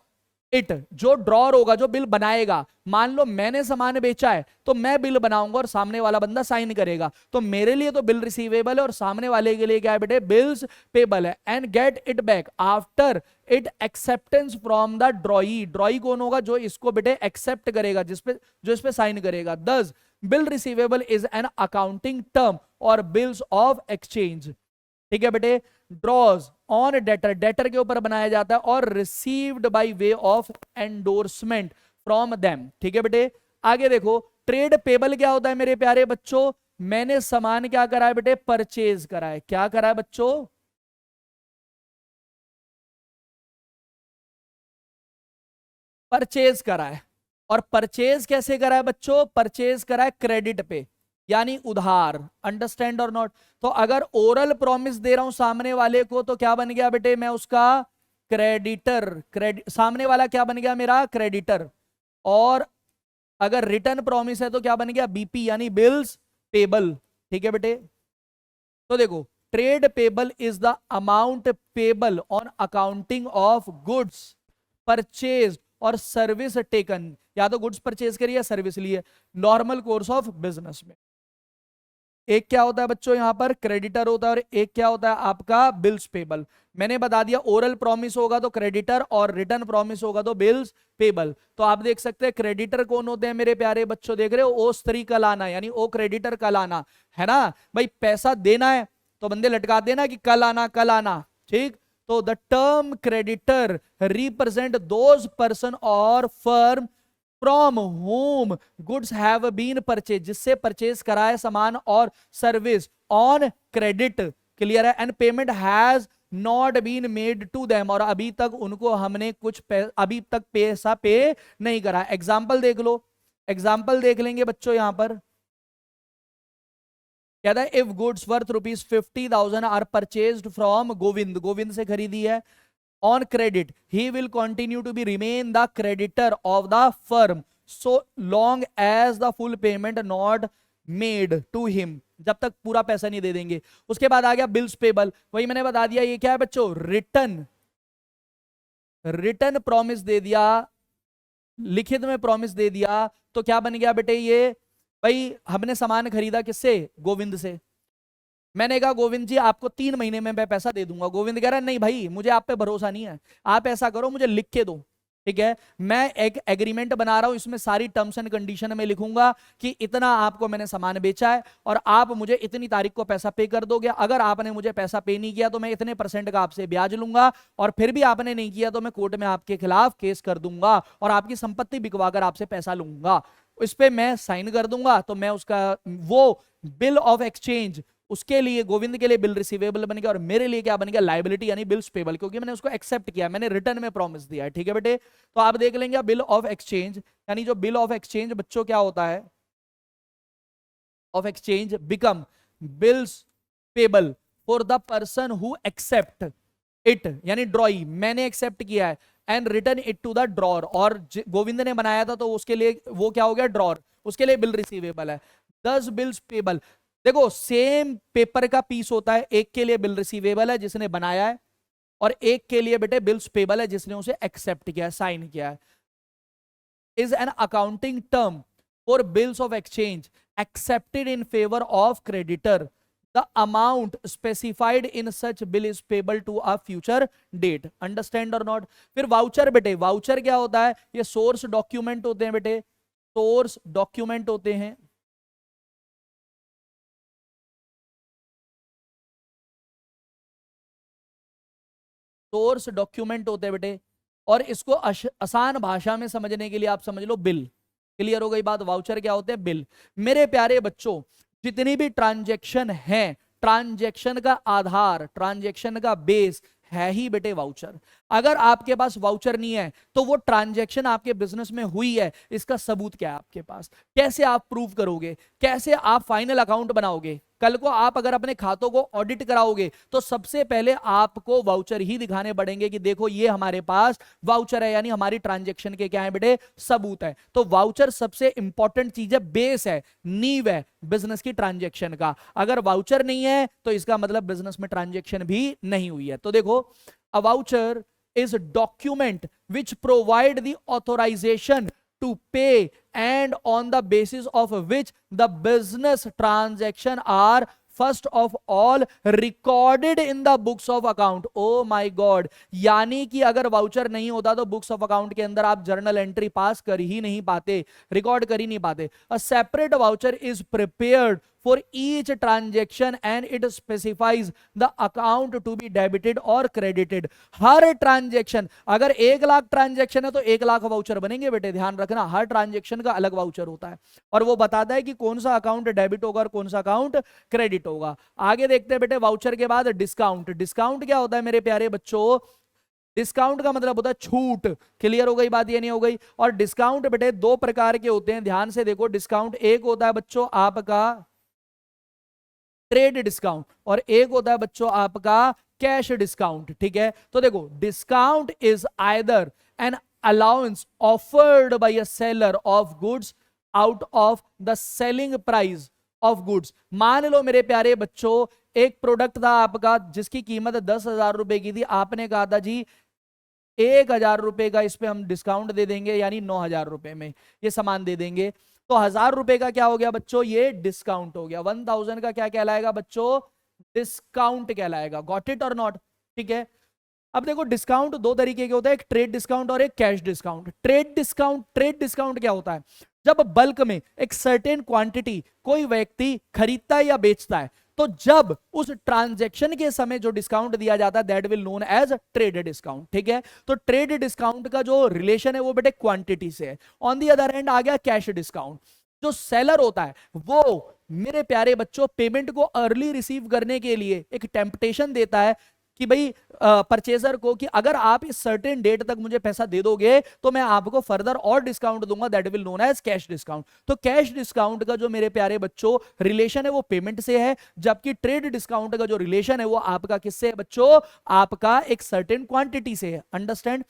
it, जो ड्रॉर होगा, जो बिल बनाएगा। मान लो मैंने सामान बेचा है तो मैं बिल बनाऊंगा और सामने वाला बंदा साइन करेगा, तो मेरे लिए तो बिल रिसीवेबल है और सामने वाले के लिए क्या है बेटे, बिल्स पेबल है। And get it back after it acceptance from the ड्रॉई। ड्रॉई कौन होगा, जो इसको बेटे एक्सेप्ट करेगा, जो इस पे साइन करेगा। दस bill receivable is an accounting term और बिल्स ऑफ एक्सचेंज, ठीक है बेटे। ड्रॉज ऑन डेटर, डेटर के ऊपर बनाया जाता है, और received by way of endorsement from them, ठीक है बेटे। आगे देखो, ट्रेड पेबल क्या होता है मेरे प्यारे बच्चों, मैंने सामान क्या करा है बेटे, परचेज करा है। क्या करा है बच्चों, परचेज करा है। और परचेज कैसे करा है बच्चों, परचेज करा है क्रेडिट पे, यानी उधार। अंडरस्टैंड और नॉट। तो अगर ओरल प्रॉमिस दे रहा हूं सामने वाले को तो क्या बन गया बेटे, मैं उसका क्रेडिटर, सामने वाला क्या बन गया, मेरा क्रेडिटर। और अगर रिटर्न प्रॉमिस है तो क्या बन गया, बीपी, यानी बिल्स पेबल, ठीक है बेटे। तो देखो, trade payable is the amount payable on accounting of goods purchase और सर्विस टेकन, या तो गुड्स परचेज करिए या सर्विस लिए, नॉर्मल कोर्स ऑफ बिजनेस में। एक क्या होता है बच्चों यहां पर, क्रेडिटर होता है, और एक क्या होता है आपका, बिल्स पेबल। मैंने बता दिया, ओरल प्रॉमिस होगा तो क्रेडिटर और रिटर्न प्रॉमिस होगा तो बिल्स पेबल। तो आप देख सकते हैं क्रेडिटर कौन होते हैं मेरे प्यारे बच्चों, देख रहे हो, ओ स्त्री कल आना, यानी ओ क्रेडिटर कल आना, है ना भाई। पैसा देना है तो बंदे लटका देना कि कल आना कल आना, ठीक। तो the term creditor represent those person or firm from whom goods have been purchase, जिससे परचेज करा है सामान और सर्विस ऑन क्रेडिट, क्लियर है। And payment has not been made to them, और अभी तक उनको हमने कुछ अभी तक पैसा पे नहीं करा। एग्जाम्पल देख लो, एग्जाम्पल देख लेंगे बच्चों यहां पर। कहता है if goods worth ₹50,000 are purchased from Govind, Govind से खरीदी है, on credit he will continue to be remain the creditor of the firm so long as the full payment not made to him, जब तक पूरा पैसा नहीं दे देंगे। उसके बाद आ गया बिल्स पेबल, वही मैंने बता दिया, ये क्या है बच्चों, रिटर्न, रिटर्न प्रॉमिस दे दिया, लिखित में प्रॉमिस दे दिया, तो क्या बन गया बेटे, ये भाई हमने सामान खरीदा किससे, गोविंद से। मैंने कहा गोविंद जी आपको 3 महीने में मैं पैसा दे दूंगा। गोविंद कह रहा है नहीं भाई, मुझे आप पे भरोसा नहीं है, आप ऐसा करो मुझे लिख के दो। ठीक है, मैं एक एग्रीमेंट बना रहा हूं, इसमें सारी टर्म्स एंड कंडीशन में लिखूंगा कि इतना आपको मैंने सामान बेचा है और आप मुझे इतनी तारीख को पैसा पे कर दोगे। अगर आपने मुझे पैसा पे नहीं किया तो मैं इतने % का आपसे ब्याज लूंगा, और फिर भी आपने नहीं किया तो मैं कोर्ट में आपके खिलाफ केस कर दूंगा और आपकी संपत्ति बिकवा कर आपसे पैसा लूंगा। इस पे मैं साइन कर दूंगा तो मैं उसका वो बिल ऑफ एक्सचेंज उसके लिए, गोविंद के लिए बिल रिसीवेबल बन गया और मेरे लिए क्या बन गया, लाइबिलिटी यानी बिल्स पेबल, क्योंकि मैंने उसको एक्सेप्ट किया, मैंने रिटर्न में प्रॉमिस दिया है। ठीक है बेटे, तो आप देख लेंगे बिल ऑफ एक्सचेंज, यानी जो बिल ऑफ एक्सचेंज बच्चों क्या होता है, of exchange become bills payable for the person who accept it, यानी ड्रॉई मैंने एक्सेप्ट किया है, and return it to the drawer, और गोविंद ने बनाया था तो उसके लिए वो क्या हो गया, ड्रॉर, उसके लिए बिल रिसीवेबल है। 10 बिल्स पेबल, देखो सेम पेपर का पीस होता है, एक के लिए बिल रिसीवेबल है जिसने बनाया है, और एक के लिए बेटे बिल्स पेबल है जिसने उसे एक्सेप्ट किया है, साइन किया है। Is an accounting term for bills of exchange accepted in favour of creditor, the amount specified in such bill is payable to a future date. Understand और नॉट। फिर voucher बेटे, वाउचर क्या होता है, ये सोर्स डॉक्यूमेंट होते हैं बेटे, सोर्स डॉक्यूमेंट होते हैं, सोर्स डॉक्यूमेंट होते हैं बेटे, और इसको आसान भाषा में समझने के लिए आप समझ लो बिल। क्लियर हो गई बात। वाउचर क्या होते हैं, बिल। मेरे प्यारे बच्चों, जितनी भी ट्रांजैक्शन है, ट्रांजैक्शन का आधार, ट्रांजैक्शन का बेस है ही बेटे वाउचर। अगर आपके पास वाउचर नहीं है तो वो ट्रांजैक्शन आपके बिजनेस में हुई है, इसका सबूत क्या है आपके पास, कैसे आप प्रूव करोगे, कैसे आप फाइनल अकाउंट बनाओगे। कल को आप अगर अपने खातों को ऑडिट कराओगे तो सबसे पहले आपको वाउचर ही दिखाने पड़ेंगे कि देखो ये हमारे पास वाउचर है, यानी हमारी ट्रांजैक्शन के क्या है बेटे, सबूत है। तो वाउचर सबसे इंपॉर्टेंट चीज है, बेस है, नींव है बिजनेस की ट्रांजैक्शन का। अगर वाउचर नहीं है तो इसका मतलब बिजनेस में ट्रांजैक्शन भी नहीं हुई है। तो देखो, अ voucher is document which provide the authorization to pay and on the basis of which the business transaction are first of all recorded in the books of account। oh my god, यानी कि अगर voucher नहीं होता तो books of account के अंदर आप journal entry पास कर ही नहीं पाते, रिकॉर्ड कर ही नहीं पाते। A separate voucher is prepared for each transaction and it specifies the account to be debited or credited। Her transaction, अगर 1,00,000 ट्रांजेक्शन है तो 1,00,000 वाउचर बनेंगे बेटे, ध्यान रखना, हर ट्रांजेक्शन का अलग वाउचर होता है और वो बताता है कि कौन सा अकाउंट डेबिट होगा और कौन सा अकाउंट क्रेडिट होगा। आगे देखते हैं बेटे, वाउचर के बाद डिस्काउंट। डिस्काउंट क्या होता है मेरे प्यारे बच्चों, डिस्काउंट का मतलब होता है छूट। क्लियर हो गई बात, ये नहीं हो गई। और डिस्काउंट बेटे दो प्रकार के होते हैं, ध्यान से देखो। डिस्काउंट एक होता है बच्चों आपका ट्रेड डिस्काउंट और एक होता है बच्चों आपका कैश डिस्काउंट। ठीक है, तो देखो, discount is either an allowance offered by a seller of goods out of the selling price of goods. मान लो मेरे प्यारे बच्चों, एक प्रोडक्ट था आपका जिसकी कीमत 10,000 रुपए की थी, आपने कहा था जी 1,000 रुपए का इस पे हम डिस्काउंट दे देंगे, यानी 9,000 रुपए में ये सामान दे देंगे। तो 1,000 रुपए का क्या हो गया बच्चों, ये डिस्काउंट हो गया। 1,000 का क्या कहलाएगा बच्चों, डिस्काउंट कहलाएगा। गॉट इट और नॉट। ठीक है, अब देखो, डिस्काउंट दो तरीके के होते हैं, एक ट्रेड डिस्काउंट और एक कैश डिस्काउंट। ट्रेड डिस्काउंट क्या होता है, जब बल्क में एक सर्टेन क्वांटिटी कोई व्यक्ति खरीदता है या बेचता है, तो जब उस ट्रांजैक्शन के समय जो डिस्काउंट दिया जाता है, that will known as trade discount. ठीक है, तो ट्रेड डिस्काउंट का जो रिलेशन है वो बेटे क्वांटिटी से है। ऑन दी अदर हैंड आ गया कैश डिस्काउंट। जो सेलर होता है वो मेरे प्यारे बच्चों पेमेंट को अर्ली रिसीव करने के लिए एक टेम्पटेशन देता है कि भाई परचेजर को, कि अगर आप इस सर्टेन डेट तक मुझे पैसा दे दोगे तो मैं आपको फर्दर और डिस्काउंट दूंगा, that will known as cash discount. तो कैश डिस्काउंट का जो मेरे प्यारे बच्चों रिलेशन है वो पेमेंट से है, जबकि ट्रेड डिस्काउंट का जो रिलेशन है वो आपका किससे है बच्चों, आपका एक सर्टेन क्वांटिटी से है। अंडरस्टैंड।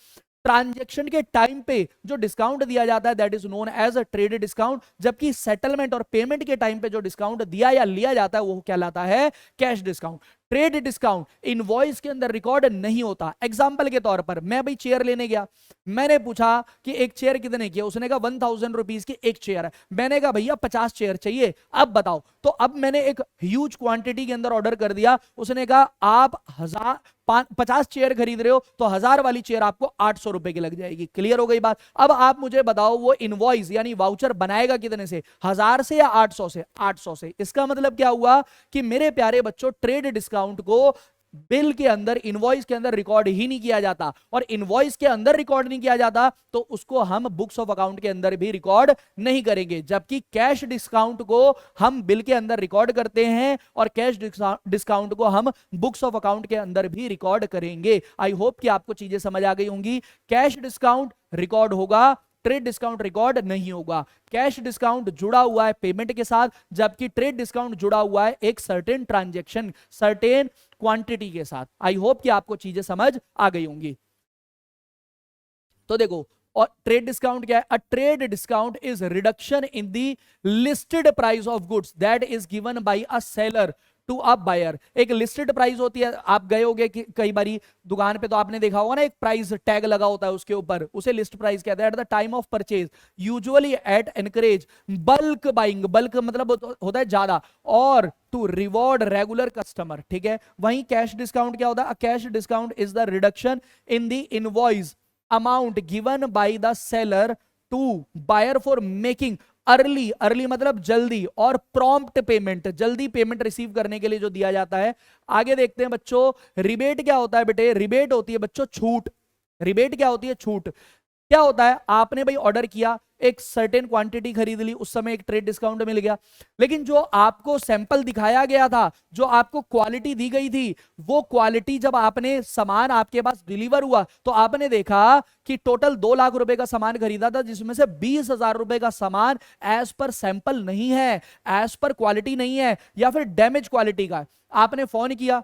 ट्रांजैक्शन के टाइम पे जो डिस्काउंट दिया जाता है that is known as a trade discount, जबकि सेटलमेंट और पेमेंट के टाइम पे जो डिस्काउंट दिया या लिया जाता है वो कहलाता है cash discount. Trade discount invoice के अंदर रिकॉर्ड नहीं होता। एग्जांपल के तौर पर, मैं भाई चेयर लेने गया, मैंने पूछा कि एक चेयर कितने की है, उसने कहा 1,000 रुपीज की एक चेयर है। मैंने कहा भैया 50 चेयर चाहिए, अब बताओ। तो अब मैंने एक ह्यूज क्वांटिटी के अंदर ऑर्डर कर दिया, उसने कहा आप 1,000 50 चेयर खरीद रहे हो तो 1000 वाली चेयर आपको 800 रुपए की लग जाएगी। क्लियर हो गई बात? अब आप मुझे बताओ वो इनवॉइस यानी वाउचर बनाएगा कितने से, 1000 से या 800 से? 800 से। इसका मतलब क्या हुआ कि मेरे प्यारे बच्चों ट्रेड डिस्काउंट को बिल के अंदर, इनवॉइस के अंदर रिकॉर्ड ही नहीं किया जाता, और इनवॉइस के अंदर रिकॉर्ड नहीं किया जाता तो उसको हम बुक्स ऑफ अकाउंट के अंदर भी रिकॉर्ड नहीं करेंगे, जबकि कैश डिस्काउंट को हम बिल के अंदर रिकॉर्ड करते हैं और कैश डिस्काउंट को हम बुक्स ऑफ अकाउंट के अंदर भी रिकॉर्ड करेंगे। आई होप कि आपको चीजें समझ आ गई होंगी। कैश डिस्काउंट रिकॉर्ड होगा, ट्रेड डिस्काउंट रिकॉर्ड नहीं होगा। कैश डिस्काउंट जुड़ा हुआ है पेमेंट के साथ, जबकि ट्रेड डिस्काउंट जुड़ा हुआ है एक सर्टेन ट्रांजैक्शन, सर्टेन क्वांटिटी के साथ। आई होप कि आपको चीजें समझ आ गई होंगी। तो देखो, और ट्रेड डिस्काउंट क्या है? A trade discount is reduction in the listed price of goods that is given by a seller to a buyer. एक लिस्टेड प्राइस होती है, आप गए होगे कि कई बारी दुकान पे तो आपने देखा होगा ना, एक प्राइस टैग लगा होता है उसके ऊपर, उसे लिस्ट प्राइस कहते हैं। At the time of purchase usually at encourage bulk buying, bulk मतलब होता है ज्यादा, और टू रिवॉर्ड रेगुलर कस्टमर। ठीक है, वहीं कैश डिस्काउंट क्या होता है? Cash discount is the reduction in the invoice amount given by the seller to buyer for making early, early मतलब जल्दी, और प्रॉम्प्ट पेमेंट, जल्दी पेमेंट रिसीव करने के लिए जो दिया जाता है। आगे देखते हैं बच्चों, रिबेट क्या होता है बेटे? रिबेट होती है बच्चों छूट। रिबेट क्या होती है? छूट। क्या होता है? आपने भाई ऑर्डर किया, एक सर्टेन क्वांटिटी खरीद ली, उस समय एक ट्रेड डिस्काउंट मिल गया, लेकिन जो आपको सैंपल दिखाया गया था, जो आपको क्वालिटी दी गई थी, वो क्वालिटी जब आपने सामान आपके पास डिलीवर हुआ तो आपने देखा कि टोटल 2 लाख रुपए का सामान खरीदा था, जिसमें से 20,000 रुपए का सामान एज पर सैंपल नहीं है, एज पर क्वालिटी नहीं है, या फिर डैमेज क्वालिटी का। आपने फोन किया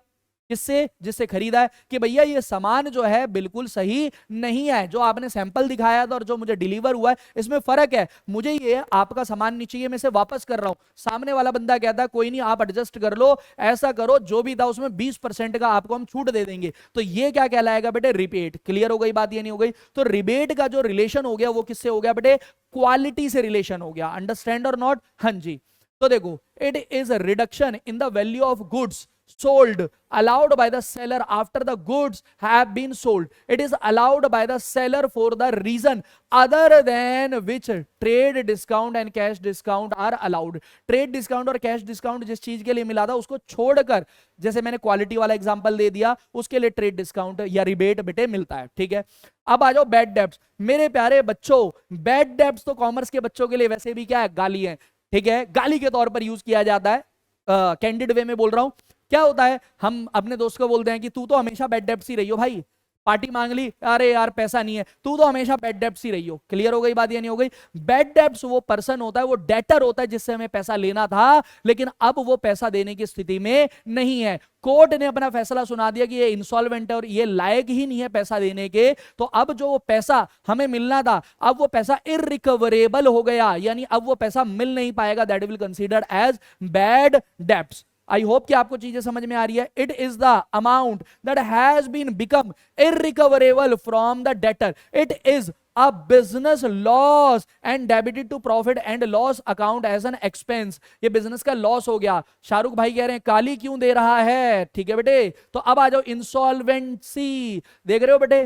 किससे? जिससे खरीदा है, कि भैया ये सामान जो है बिल्कुल सही नहीं है, जो आपने सैंपल दिखाया था और जो मुझे डिलीवर हुआ है इसमें फर्क है, मुझे ये आपका सामान नहीं चाहिए, मैं इसे वापस कर रहा हूं। सामने वाला बंदा कहता है कोई नहीं, आप एडजस्ट कर लो, ऐसा करो, जो भी था उसमें 20% का आपको हम छूट दे देंगे। तो ये क्या कहलाएगा बेटे? रिबेट। क्लियर हो गई बात? ये नहीं हो गई? तो रिबेट का जो रिलेशन हो गया वो किससे हो गया बेटे? क्वालिटी से रिलेशन हो गया। अंडरस्टैंड और नॉट? हाँ जी। तो देखो, it is a reduction in the value of goods sold allowed by the seller after the goods have been sold. It is allowed by the seller for the reason other than which trade discount and cash discount are allowed. Trade discount और cash discount जिस चीज के लिए मिला था उसको छोड़कर, जैसे मैंने क्वालिटी वाला एग्जांपल दे दिया, उसके लिए ट्रेड डिस्काउंट या रिबेट बेटे मिलता है। ठीक है, अब आ जाओ बैड डेब्ट्स। मेरे प्यारे बच्चों, बैड डेब्ट्स तो कॉमर्स के बच्चों के लिए वैसे भी क्या है? गाली है। ठीक है, गाली के तौर पर यूज किया जाता है, कैंडिड वे में बोल रहा हूं। क्या होता है? हम अपने दोस्त को बोलते हैं कि तू तो हमेशा बैड डेब्ट्स ही रही हो भाई, पार्टी मांग ली, अरे यार पैसा नहीं है, तू तो हमेशा बैड डेब्ट्स ही रही हो। क्लियर हो गई बात? या नहीं हो गई? बैड डेब्ट्स वो पर्सन होता है, वो डेटर होता है जिससे हमें पैसा लेना था, लेकिन अब वो पैसा देने की स्थिति में नहीं है। कोर्ट ने अपना फैसला सुना दिया कि ये इंसॉल्वेंट है और ये लायक ही नहीं है पैसा देने के, तो अब जो वो पैसा हमें मिलना था, अब वो पैसा इररिकवरेबल हो गया, यानी अब वो पैसा मिल नहीं पाएगा। That will considered as bad debts. I hope कि आपको चीजें समझ में आ रही है। It is the amount that has been become irrecoverable from the debtor. It is a business loss and debited to profit and loss account as an expense. ये business का लॉस हो गया। शाहरुख भाई कह रहे हैं काली क्यों दे रहा है? ठीक है बेटे, तो अब आ जाओ इंसॉल्वेंसी। देख रहे हो बेटे,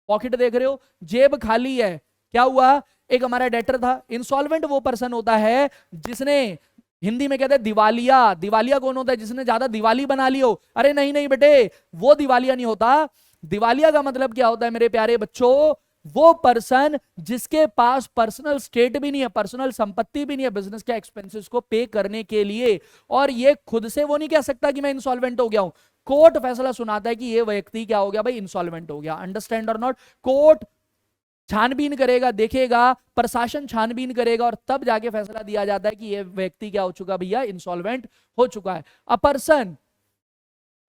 पॉकेट देख रहे हो, जेब खाली है। क्या हुआ? एक हमारा डेटर था। इंसॉल्वेंट वो पर्सन होता है जिसने, हिंदी में कहते हैं दिवालिया। दिवालिया कौन होता है? जिसने ज्यादा दिवाली बना ली हो। अरे नहीं नहीं बेटे, वो दिवालिया नहीं होता। दिवालिया का मतलब क्या होता है मेरे प्यारे बच्चों? वो पर्सन जिसके पास पर्सनल स्टेट भी नहीं है, पर्सनल संपत्ति भी नहीं है बिजनेस के एक्सपेंसेस को पे करने के लिए, और ये खुद से वो नहीं कह सकता कि मैं इंसॉल्वेंट हो गया हूं। कोर्ट फैसला सुनाता है कि ये व्यक्ति क्या हो गया भाई? इंसॉल्वेंट हो गया। अंडरस्टैंड और नॉट? कोर्ट छानबीन करेगा, देखेगा, प्रशासन छानबीन करेगा, और तब जाके फैसला दिया जाता है कि ये व्यक्ति क्या हो चुका भैया? इंसॉल्वेंट हो चुका है। अ पर्सन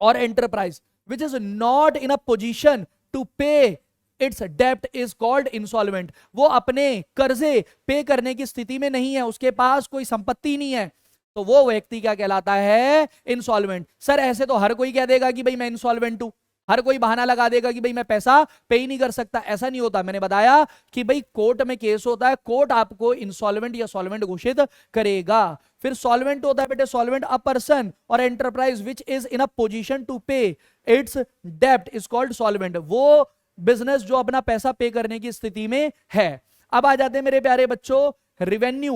और enterprise which is not in a position to pay its डेप्ट इज कॉल्ड इंसॉल्वेंट। वो अपने कर्जे पे करने की स्थिति में नहीं है, उसके पास कोई संपत्ति नहीं है, तो वो व्यक्ति क्या कहलाता है? इंसॉल्वेंट। सर ऐसे तो हर कोई कह देगा कि भाई मैं इंसॉल्वेंट हूं। हर कोई बहाना लगा देगा कि भाई मैं पैसा पे ही नहीं कर सकता, ऐसा नहीं होता। मैंने बताया कि भाई कोर्ट में केस होता है, कोर्ट आपको इंसॉल्वेंट या सॉल्वेंट घोषित करेगा। फिर सॉल्वेंट होता है बेटे, सॉल्वेंट अ पर्सन और enterprise which is in a position to pay its डेब्ट इज कॉल्ड सॉल्वेंट। वो बिजनेस जो अपना पैसा पे करने की स्थिति में है। अब आ जाते हैं मेरे प्यारे बच्चों रेवेन्यू।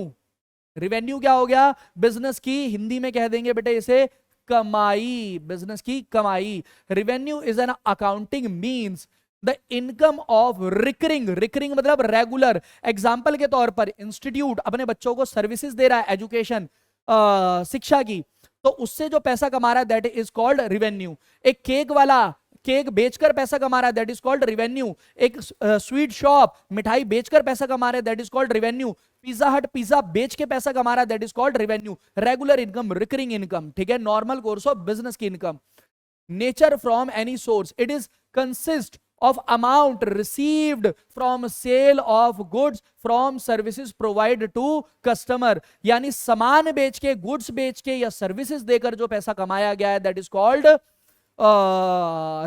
रेवेन्यू क्या हो गया? बिजनेस की, हिंदी में कह देंगे बेटे इसे कमाई, बिजनेस की कमाई। Revenue is an accounting means the income of recurring, recurring मतलब रेगुलर। एग्जांपल के तौर पर इंस्टीट्यूट अपने बच्चों को सर्विसेज दे रहा है, एजुकेशन शिक्षा की, तो उससे जो पैसा कमा रहा है दैट इज कॉल्ड रेवेन्यू। एक केक वाला केक बेचकर पैसा कमा रहा है दैट इज कॉल्ड रेवेन्यू। एक स्वीट शॉप मिठाई बेचकर पैसा कमा रहा है that is called revenue. Pizza हट पिज्जा बेच के पैसा कमा रहा है that is called revenue. Regular income, recurring income, ठीक है, नॉर्मल कोर्स ऑफ बिजनेस की income. Nature from any source, it is consist of amount received from sale of goods from services provided to customer, यानी सामान बेच के, goods बेच के या सर्विसेज देकर जो पैसा कमाया गया है दैट इज कॉल्ड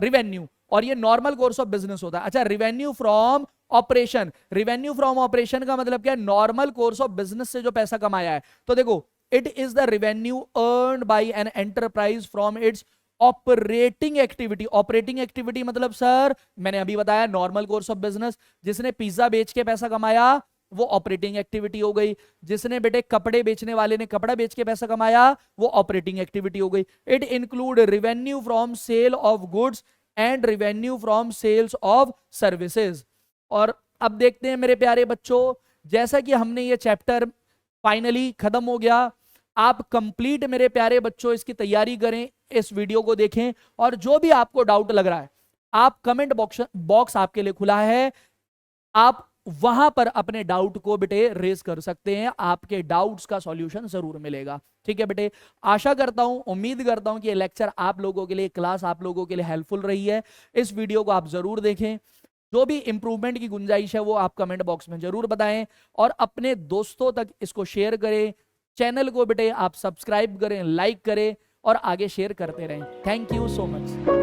रेवेन्यू। और ये नॉर्मल कोर्स ऑफ बिजनेस होता है। अच्छा, revenue from operation, revenue from operation का मतलब क्या है? नॉर्मल कोर्स ऑफ बिजनेस से जो पैसा कमाया है। तो देखो, it is the revenue earned by an enterprise from its operating activity. Operating activity मतलब सर मैंने अभी बताया नॉर्मल कोर्स ऑफ बिजनेस। जिसने पिज्जा बेच के पैसा कमाया वो ऑपरेटिंग एक्टिविटी हो गई। जिसने बेटे कपड़े बेचने वाले ने कपड़ा बेच के पैसा कमाया वो ऑपरेटिंग एक्टिविटी हो गई। It include revenue from sale of goods and revenue from sales of services. और अब देखते हैं मेरे प्यारे बच्चों, जैसा कि हमने ये चैप्टर फाइनली खत्म हो गया, आप कंप्लीट मेरे प्यारे बच्चों इसकी तैयारी करें, इस वीडियो को देखें, और जो भी आपको डाउट लग रहा है आप कमेंट बॉक्स आपके लिए खुला है, आप वहां पर अपने डाउट को बेटे रेज कर सकते हैं, आपके डाउट्स का सॉल्यूशन जरूर मिलेगा। ठीक है बेटे, आशा करता हूं, उम्मीद करता हूं कि ये लेक्चर आप लोगों के लिए, क्लास आप लोगों के लिए हेल्पफुल रही है। इस वीडियो को आप जरूर देखें, जो भी इंप्रूवमेंट की गुंजाइश है वो आप कमेंट बॉक्स में जरूर बताएं, और अपने दोस्तों तक इसको शेयर करें। चैनल को बेटे आप सब्सक्राइब करें, लाइक करें और आगे शेयर करते रहें। Thank you so much.